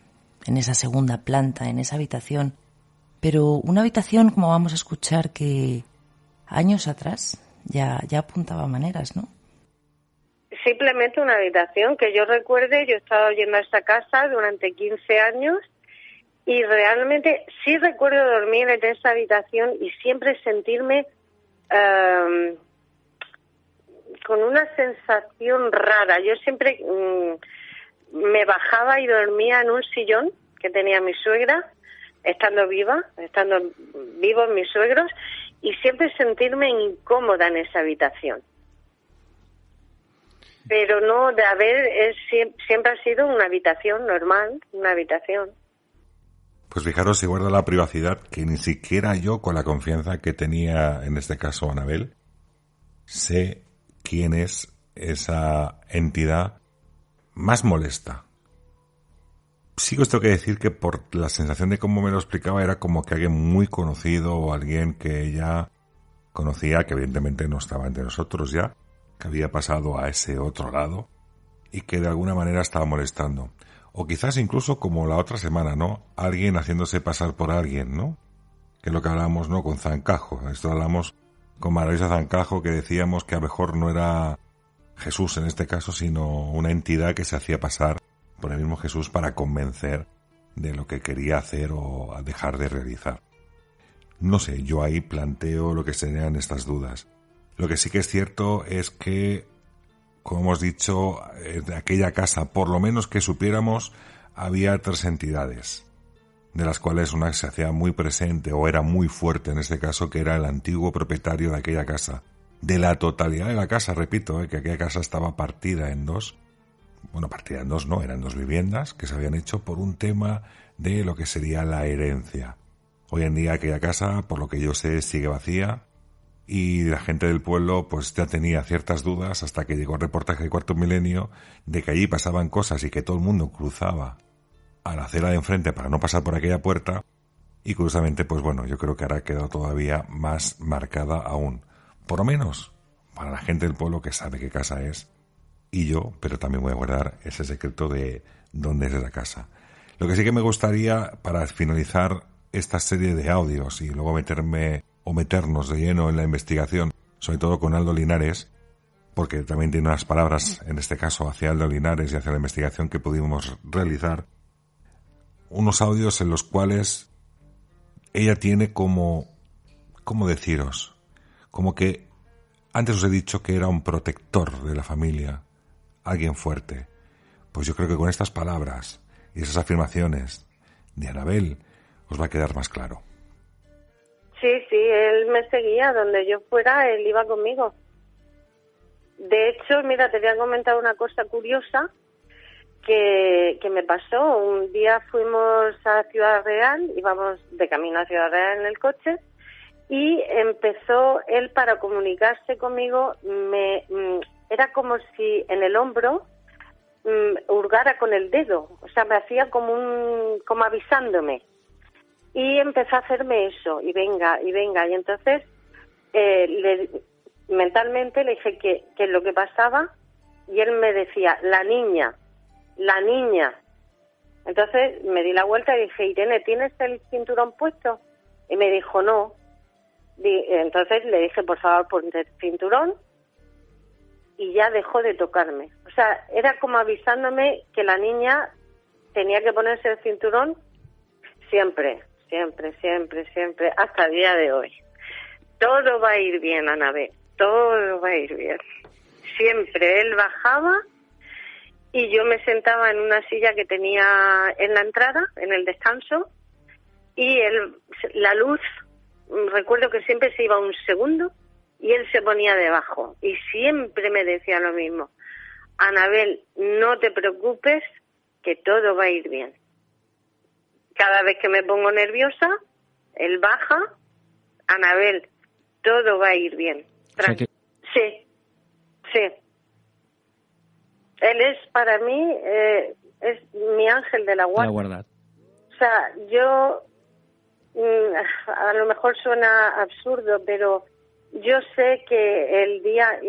esa segunda planta, en esa habitación. Pero una habitación, como vamos a escuchar, que años atrás ya apuntaba maneras, ¿no? simplemente una habitación. Que yo recuerde, yo he estado yendo a esta casa durante 15 años y realmente sí recuerdo dormir en esa habitación y siempre sentirme con una sensación rara. Yo siempre me bajaba y dormía en un sillón que tenía mi suegra, estando vivos mis suegros, y siempre sentirme incómoda en esa habitación. Pero no, siempre ha sido una habitación normal, una habitación. Pues fijaros si guarda la privacidad, que ni siquiera yo, con la confianza que tenía en este caso Anabel, sé quién es esa entidad más molesta. Sí que os tengo que decir que por la sensación de cómo me lo explicaba era como que alguien muy conocido o alguien que ella conocía, que evidentemente no estaba entre nosotros ya, que había pasado a ese otro lado y que de alguna manera estaba molestando. O quizás incluso como la otra semana, ¿no? Alguien haciéndose pasar por alguien, ¿no? Que es lo que hablábamos, ¿no? Con Zancajo. Esto hablamos con Maravillosa Zancajo, que decíamos que a lo mejor no era Jesús en este caso, sino una entidad que se hacía pasar por el mismo Jesús para convencer de lo que quería hacer o dejar de realizar. No sé, yo ahí planteo lo que serían estas dudas. Lo que sí que es cierto es que, como hemos dicho, en aquella casa, por lo menos que supiéramos, había 3 entidades, de las cuales una se hacía muy presente o era muy fuerte en este caso, que era el antiguo propietario de aquella casa. De la totalidad de la casa, repito, que aquella casa estaba partida en 2. Bueno, partida en 2 no, eran 2 viviendas que se habían hecho por un tema de lo que sería la herencia. Hoy en día aquella casa, por lo que yo sé, sigue vacía y la gente del pueblo pues ya tenía ciertas dudas hasta que llegó el reportaje de Cuarto Milenio de que allí pasaban cosas y que todo el mundo cruzaba a la acera de enfrente para no pasar por aquella puerta, y curiosamente pues bueno, yo creo que ahora ha quedado todavía más marcada aún, por lo menos para la gente del pueblo que sabe qué casa es, y yo, pero también voy a guardar ese secreto de dónde es esa casa. Lo que sí que me gustaría, para finalizar esta serie de audios y luego meternos de lleno en la investigación, sobre todo con Aldo Linares, porque también tiene unas palabras, en este caso, hacia Aldo Linares y hacia la investigación que pudimos realizar, unos audios en los cuales ella tiene ¿cómo deciros? Como que antes os he dicho que era un protector de la familia, alguien fuerte. Pues yo creo que con estas palabras y esas afirmaciones de Anabel os va a quedar más claro. Sí, él me seguía, donde yo fuera, él iba conmigo. De hecho, mira, te voy a comentar una cosa curiosa que me pasó. Un día fuimos a Ciudad Real, íbamos de camino a Ciudad Real en el coche, y empezó él, para comunicarse conmigo, era como si en el hombro hurgara con el dedo, o sea, me hacía como avisándome. Y empezó a hacerme eso, y venga, y entonces mentalmente le dije que es lo que pasaba, y él me decía, la niña. Entonces me di la vuelta y dije, Irene, ¿tienes el cinturón puesto? Y me dijo, no. Entonces le dije, por favor, ponte el cinturón, y ya dejó de tocarme. O sea, era como avisándome que la niña tenía que ponerse el cinturón siempre, hasta el día de hoy. Todo va a ir bien, Anabel, todo va a ir bien. Siempre él bajaba y yo me sentaba en una silla que tenía en la entrada, en el descanso, y la luz, recuerdo que siempre se iba un segundo y él se ponía debajo y siempre me decía lo mismo, Anabel, no te preocupes, que todo va a ir bien. Cada vez que me pongo nerviosa, él baja, Anabel, todo va a ir bien. O sea que... Sí. Él es, para mí, es mi ángel de la guarda. O sea, yo, a lo mejor suena absurdo, pero yo sé que el día,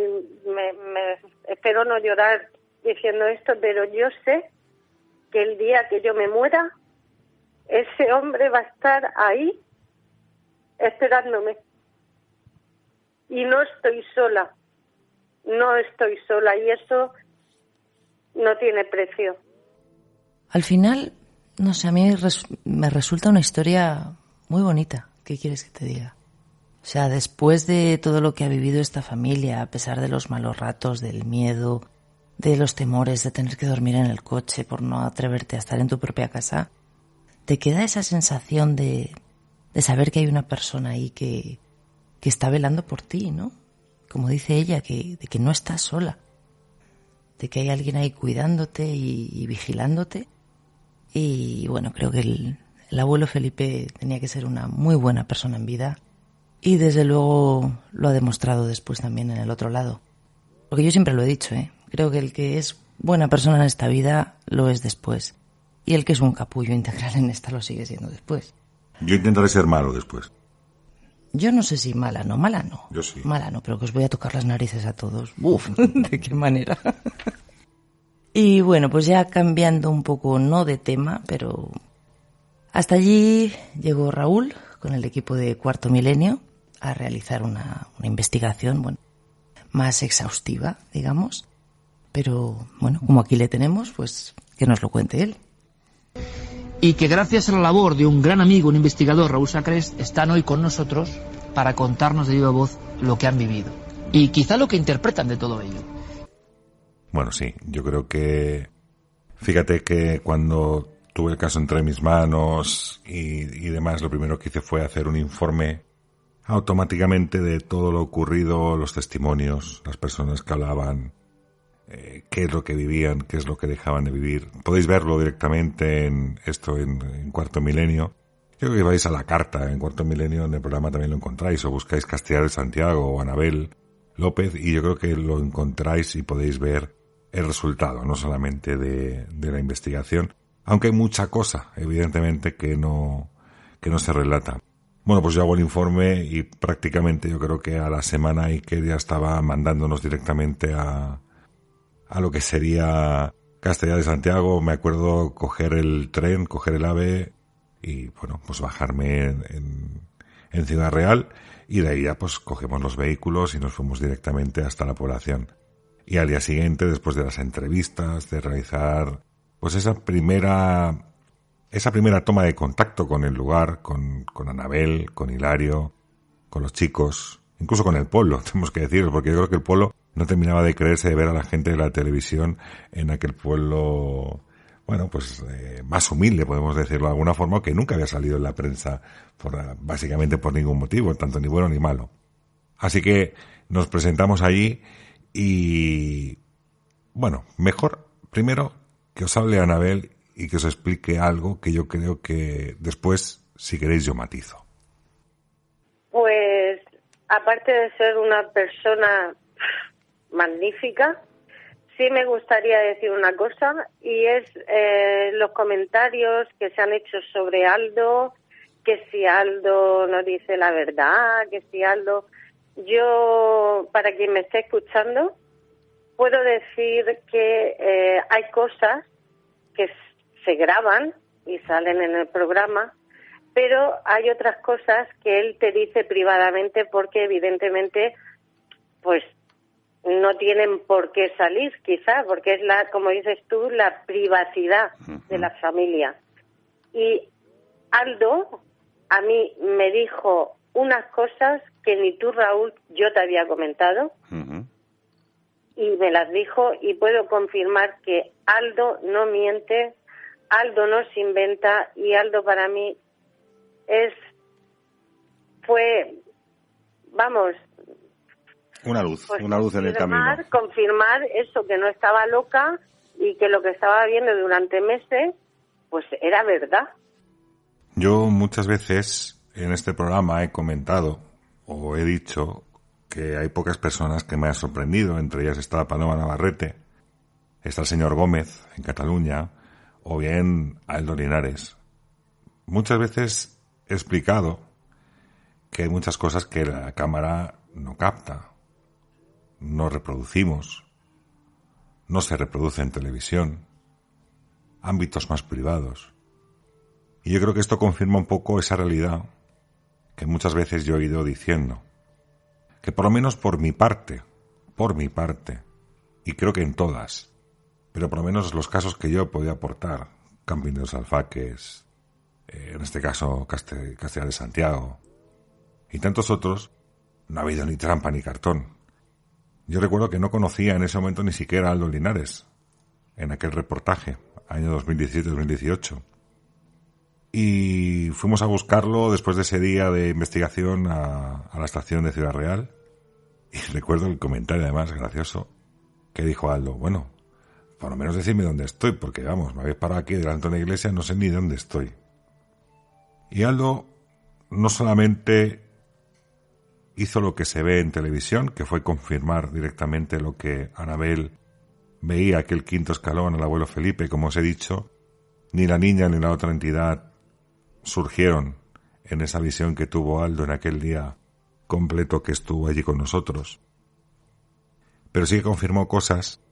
espero no llorar diciendo esto, pero yo sé que el día que yo me muera, ese hombre va a estar ahí esperándome. Y no estoy sola, y eso no tiene precio. Al final, no sé, a mí me resulta una historia muy bonita. ¿Qué quieres que te diga? O sea, después de todo lo que ha vivido esta familia, a pesar de los malos ratos, del miedo, de los temores de tener que dormir en el coche por no atreverte a estar en tu propia casa, te queda esa sensación de saber que hay una persona ahí que está velando por ti, ¿no? Como dice ella, de que no estás sola, de que hay alguien ahí cuidándote y vigilándote. Y bueno, creo que el abuelo Felipe tenía que ser una muy buena persona en vida y desde luego lo ha demostrado después también en el otro lado. Porque yo siempre lo he dicho, creo que el que es buena persona en esta vida lo es después. Y el que es un capullo integral en esta lo sigue siendo después. Yo intentaré ser malo después. Yo no sé si mala no. Yo sí. Mala no, pero que os voy a tocar las narices a todos. Uf, ¿de qué manera? Y bueno, pues ya cambiando un poco, no de tema, pero hasta allí llegó Raúl con el equipo de Cuarto Milenio a realizar una investigación, bueno, más exhaustiva, digamos. Pero bueno, como aquí le tenemos, pues que nos lo cuente él. Y que gracias a la labor de un gran amigo, un investigador, Raúl Sacrest, están hoy con nosotros para contarnos de viva voz lo que han vivido y quizá lo que interpretan de todo ello. Bueno, sí, yo creo que... Fíjate que cuando tuve el caso entre mis manos y demás, lo primero que hice fue hacer un informe automáticamente de todo lo ocurrido, los testimonios, las personas que hablaban, qué es lo que vivían, qué es lo que dejaban de vivir. Podéis verlo directamente en Cuarto Milenio. Creo que vais a la carta en Cuarto Milenio, en el programa también lo encontráis, o buscáis Castellar de Santiago o Anabel López, y yo creo que lo encontráis y podéis ver el resultado, no solamente de la investigación, aunque hay mucha cosa, evidentemente, que no se relata. Bueno, pues yo hago el informe y prácticamente yo creo que a la semana Iker ya estaba mandándonos directamente a lo que sería Castellar de Santiago. Me acuerdo coger el tren, coger el AVE y, bueno, pues bajarme en Ciudad Real, y de ahí ya pues cogemos los vehículos y nos fuimos directamente hasta la población. Y al día siguiente, después de las entrevistas, de realizar pues esa primera toma de contacto con el lugar, con Anabel, con Hilario, con los chicos, incluso con el pueblo, tenemos que decirlo, porque yo creo que el pueblo no terminaba de creerse de ver a la gente de la televisión en aquel pueblo, bueno, pues más humilde, podemos decirlo de alguna forma, que nunca había salido en la prensa básicamente por ningún motivo, tanto ni bueno ni malo. Así que nos presentamos allí y, bueno, mejor primero que os hable Anabel y que os explique algo que yo creo que después, si queréis, yo matizo. Pues, aparte de ser una persona magnífica, sí me gustaría decir una cosa, y es los comentarios que se han hecho sobre Aldo, que si Aldo no dice la verdad, que si Aldo... Yo, para quien me esté escuchando, puedo decir que hay cosas que se graban y salen en el programa, pero hay otras cosas que él te dice privadamente porque evidentemente pues no tienen por qué salir, quizá, porque es como dices tú, la privacidad de la familia. Y Aldo a mí me dijo unas cosas que ni tú, Raúl, yo te había comentado, y me las dijo, y puedo confirmar que Aldo no miente, Aldo no se inventa, y Aldo para mí fue, vamos... Una luz en el camino. Confirmar eso, que no estaba loca y que lo que estaba viendo durante meses, pues era verdad. Yo muchas veces en este programa he comentado o he dicho que hay pocas personas que me han sorprendido. Entre ellas está Paloma Navarrete, está el señor Gómez en Cataluña, o bien Aldo Linares. Muchas veces he explicado que hay muchas cosas que la cámara no capta, no reproducimos, no se reproduce en televisión, ámbitos más privados. Y yo creo que esto confirma un poco esa realidad que muchas veces yo he ido diciendo, que por lo menos por mi parte, y creo que en todas, pero por lo menos los casos que yo podía aportar, Camping de los Alfaques, en este caso Castellar de Santiago, y tantos otros, no ha habido ni trampa ni cartón. Yo recuerdo que no conocía en ese momento ni siquiera a Aldo Linares, en aquel reportaje, año 2017-2018. Y fuimos a buscarlo después de ese día de investigación a la estación de Ciudad Real. Y recuerdo el comentario, además, gracioso, que dijo Aldo: bueno, por lo menos decidme dónde estoy, porque vamos, me habéis parado aquí delante de una iglesia, no sé ni dónde estoy. Y Aldo no solamente hizo lo que se ve en televisión, que fue confirmar directamente lo que Anabel veía, aquel quinto escalón al abuelo Felipe, como os he dicho, ni la niña ni la otra entidad surgieron en esa visión que tuvo Aldo en aquel día completo que estuvo allí con nosotros. Pero sí que confirmó cosas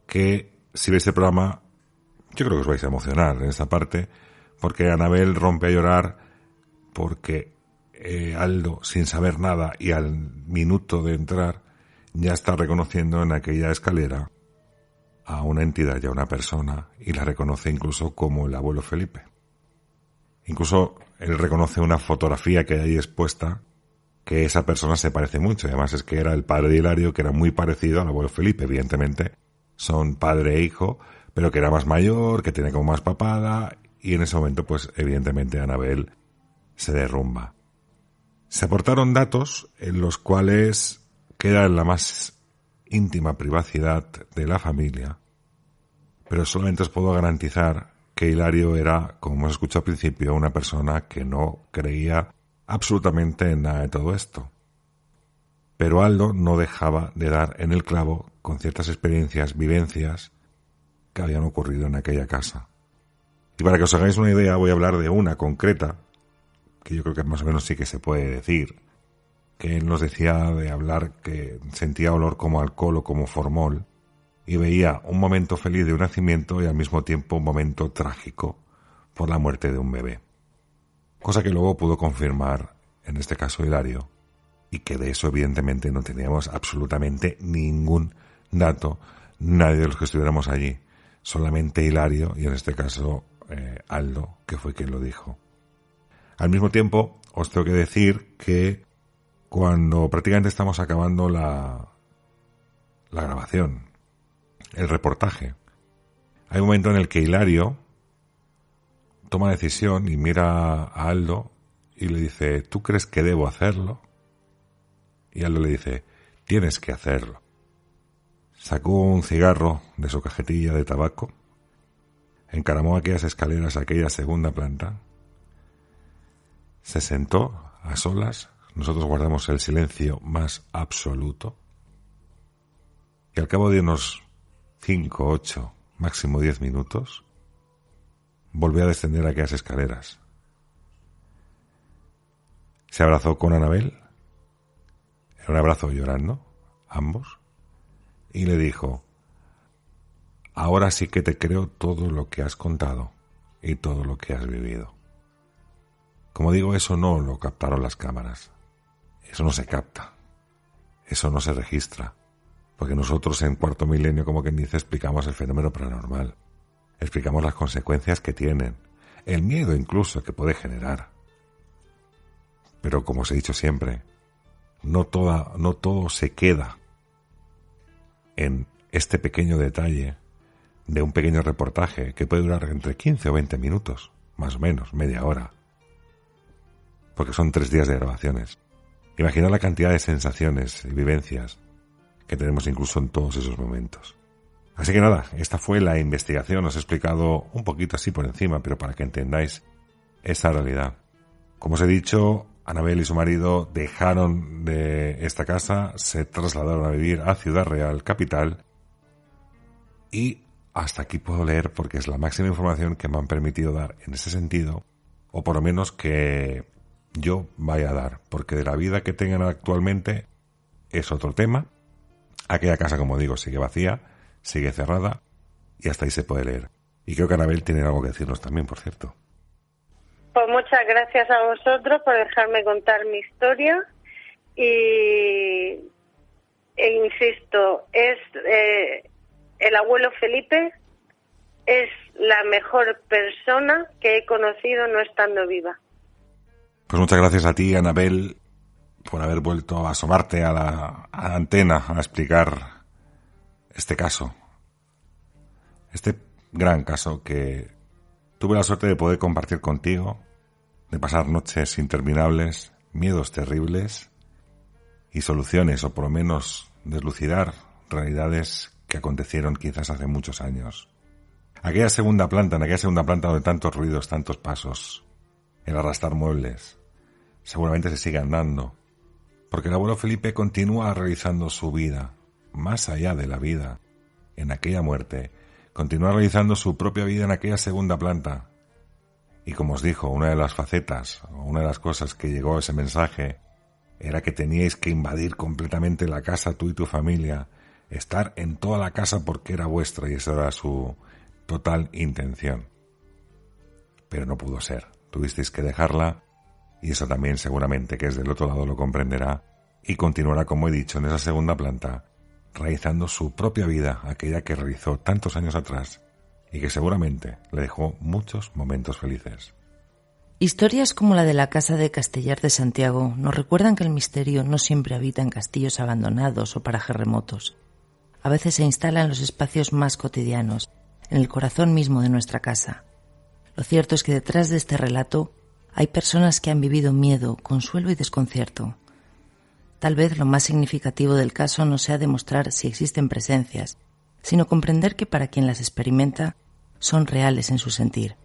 que, si veis el programa, yo creo que os vais a emocionar en esta parte, porque Anabel rompe a llorar porque Aldo, sin saber nada y al minuto de entrar, ya está reconociendo en aquella escalera a una entidad y a una persona, y la reconoce incluso como el abuelo Felipe. Incluso él reconoce una fotografía que hay ahí expuesta, que esa persona se parece mucho, y además es que era el padre de Hilario, que era muy parecido al abuelo Felipe. Evidentemente son padre e hijo, pero que era más mayor, que tiene como más papada, y en ese momento pues evidentemente Anabel se derrumba. Se aportaron datos en los cuales queda en la más íntima privacidad de la familia, pero solamente os puedo garantizar que Hilario era, como hemos escuchado al principio, una persona que no creía absolutamente en nada de todo esto. Pero Aldo no dejaba de dar en el clavo con ciertas experiencias, vivencias que habían ocurrido en aquella casa. Y para que os hagáis una idea, voy a hablar de una concreta, que yo creo que más o menos sí que se puede decir, que él nos decía de hablar que sentía olor como alcohol o como formol, y veía un momento feliz de un nacimiento y al mismo tiempo un momento trágico por la muerte de un bebé. Cosa que luego pudo confirmar, en este caso Hilario, y que de eso evidentemente no teníamos absolutamente ningún dato, nadie de los que estuviéramos allí, solamente Hilario y en este caso Aldo, que fue quien lo dijo. Al mismo tiempo, os tengo que decir que cuando prácticamente estamos acabando la grabación, el reportaje, hay un momento en el que Hilario toma decisión y mira a Aldo y le dice: ¿tú crees que debo hacerlo? Y Aldo le dice: tienes que hacerlo. Sacó un cigarro de su cajetilla de tabaco, encaramó aquellas escaleras a aquella segunda planta, se sentó a solas, nosotros guardamos el silencio más absoluto, y al cabo de unos 5, 8, máximo 10 minutos, volvió a descender aquellas escaleras. Se abrazó con Anabel, en un abrazo llorando, ambos, y le dijo: ahora sí que te creo todo lo que has contado y todo lo que has vivido. Como digo, eso no lo captaron las cámaras, eso no se capta, eso no se registra, porque nosotros en Cuarto Milenio, como quien dice, explicamos el fenómeno paranormal, explicamos las consecuencias que tienen, el miedo incluso que puede generar. Pero como os he dicho siempre, no todo se queda en este pequeño detalle de un pequeño reportaje que puede durar entre 15 o 20 minutos, más o menos, media hora, porque son 3 días de grabaciones. Imaginad la cantidad de sensaciones y vivencias que tenemos incluso en todos esos momentos. Así que nada, esta fue la investigación, os he explicado un poquito así por encima, pero para que entendáis esa realidad. Como os he dicho, Anabel y su marido dejaron de esta casa, se trasladaron a vivir a Ciudad Real, capital, y hasta aquí puedo leer porque es la máxima información que me han permitido dar en ese sentido, o por lo menos que yo vaya a dar, porque de la vida que tengan actualmente es otro tema. Aquella casa, como digo, sigue vacía, sigue cerrada, y hasta ahí se puede leer. Y creo que Anabel tiene algo que decirnos también, por cierto. Pues muchas gracias a vosotros por dejarme contar mi historia e insisto, es el abuelo Felipe es la mejor persona que he conocido no estando viva. Pues muchas gracias a ti, Anabel, por haber vuelto a asomarte a la antena a explicar este caso. Este gran caso que tuve la suerte de poder compartir contigo, de pasar noches interminables, miedos terribles y soluciones, o por lo menos deslucidar realidades que acontecieron quizás hace muchos años. En aquella segunda planta donde tantos ruidos, tantos pasos, el arrastrar muebles, seguramente se sigue andando, porque el abuelo Felipe continúa realizando su vida, más allá de la vida, en aquella muerte, continúa realizando su propia vida en aquella segunda planta. Y como os dijo, una de las facetas, una de las cosas que llegó a ese mensaje, era que teníais que invadir completamente la casa, tú y tu familia, estar en toda la casa porque era vuestra, y esa era su total intención. Pero no pudo ser, tuvisteis que dejarla, y eso también seguramente que es del otro lado lo comprenderá, y continuará, como he dicho, en esa segunda planta, realizando su propia vida, aquella que realizó tantos años atrás, y que seguramente le dejó muchos momentos felices. Historias como la de la casa de Castellar de Santiago nos recuerdan que el misterio no siempre habita en castillos abandonados o parajes remotos. A veces se instala en los espacios más cotidianos, en el corazón mismo de nuestra casa. Lo cierto es que detrás de este relato hay personas que han vivido miedo, consuelo y desconcierto. Tal vez lo más significativo del caso no sea demostrar si existen presencias, sino comprender que para quien las experimenta son reales en su sentir.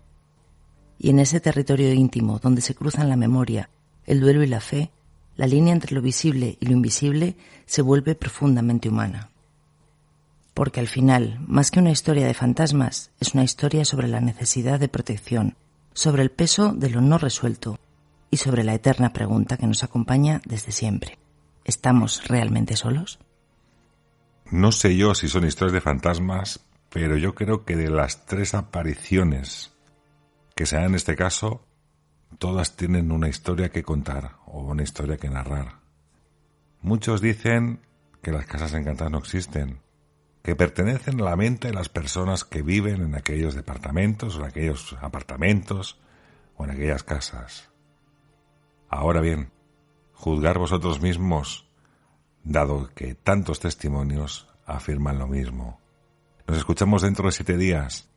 Y en ese territorio íntimo donde se cruzan la memoria, el duelo y la fe, la línea entre lo visible y lo invisible se vuelve profundamente humana. Porque al final, más que una historia de fantasmas, es una historia sobre la necesidad de protección, sobre el peso de lo no resuelto y sobre la eterna pregunta que nos acompaña desde siempre. ¿Estamos realmente solos? No sé yo si son historias de fantasmas, pero yo creo que de las 3 apariciones que se dan en este caso, todas tienen una historia que contar o una historia que narrar. Muchos dicen que las casas encantadas no existen, que pertenecen a la mente de las personas que viven en aquellos departamentos o en aquellos apartamentos o en aquellas casas. Ahora bien, juzgar vosotros mismos, dado que tantos testimonios afirman lo mismo. Nos escuchamos dentro de 7 días,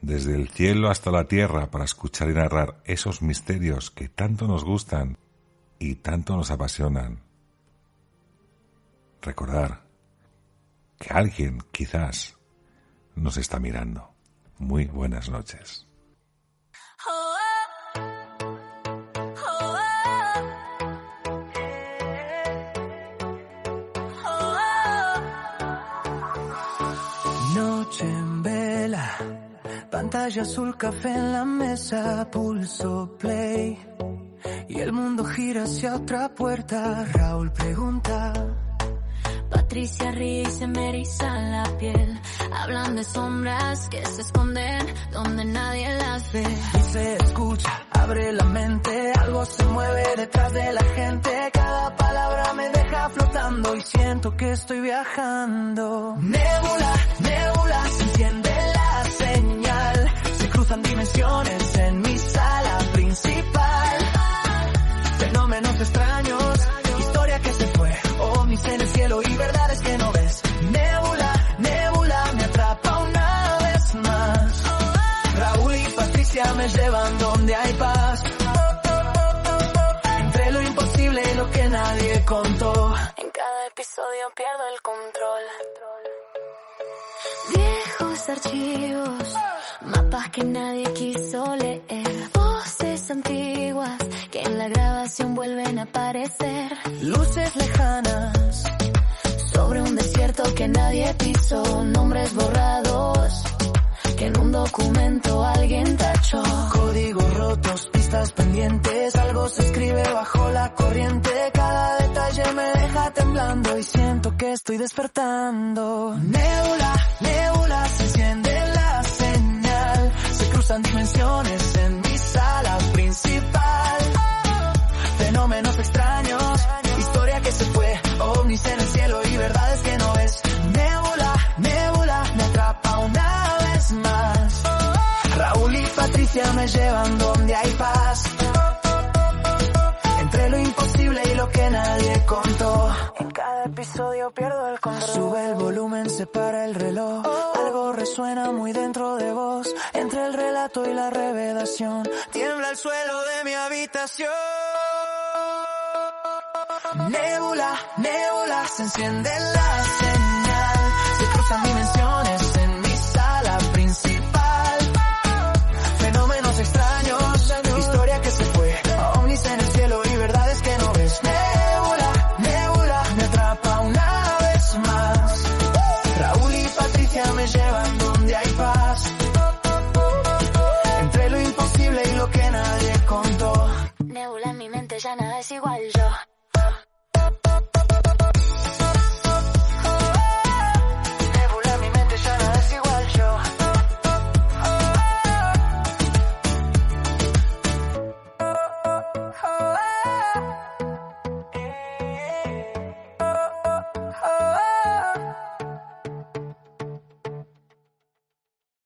desde el cielo hasta la tierra, para escuchar y narrar esos misterios que tanto nos gustan y tanto nos apasionan. Recordar que alguien quizás nos está mirando. Muy buenas noches. Noche en vela, pantalla azul, café en la mesa, pulso play y el mundo gira hacia otra puerta. Raúl pregunta, Patricia ríe y se me eriza la piel. Hablan de sombras que se esconden donde nadie las ve. Y se escucha, abre la mente, algo se mueve detrás de la gente. Cada palabra me deja flotando y siento que estoy viajando. Nébula, nébula, se enciende la señal. Se cruzan dimensiones en mi sala principal. Fenómenos extraños, historia que se fue, ovnis en el cielo y verdades que no ves. Nébula, nébula, me atrapa una vez más. Raúl y Patricia me llevan donde hay paz. Entre lo imposible y lo que nadie contó. En cada episodio pierdo el control. Viejos archivos, mapas que nadie quiso leer, voces antiguas que en la grabación vuelven a aparecer. Luces lejanas sobre un desierto que nadie pisó, nombres borrados que en un documento alguien tachó. Códigos rotos, pistas pendientes, algo se escribe bajo la corriente. Cada detalle me deja temblando y siento que estoy despertando. Nébula, nébula, se enciende la señal. Se cruzan dimensiones en mi sala principal. Fenómenos extraños, historia que se fue, ovnis en el cielo y verdades que no ves. Nébula, nébula, me atrapa lo que nadie contó. En cada episodio pierdo el control. Sube el volumen, separa el reloj. Algo resuena muy dentro de vos. Entre el relato y la revelación, tiembla el suelo de mi habitación. Nébula, nébula, se enciende la señal. Se cruzan dimensiones en mi sala principal. Fenómenos extraños, historia que se fue. Ovnis en el cielo y verdades que no ves. Nébula, nébula, me atrapa una vez más. Raúl y Patricia me llevan donde hay paz. Entre lo imposible y lo que nadie contó. Nébula en mi mente, ya nada es igual yo.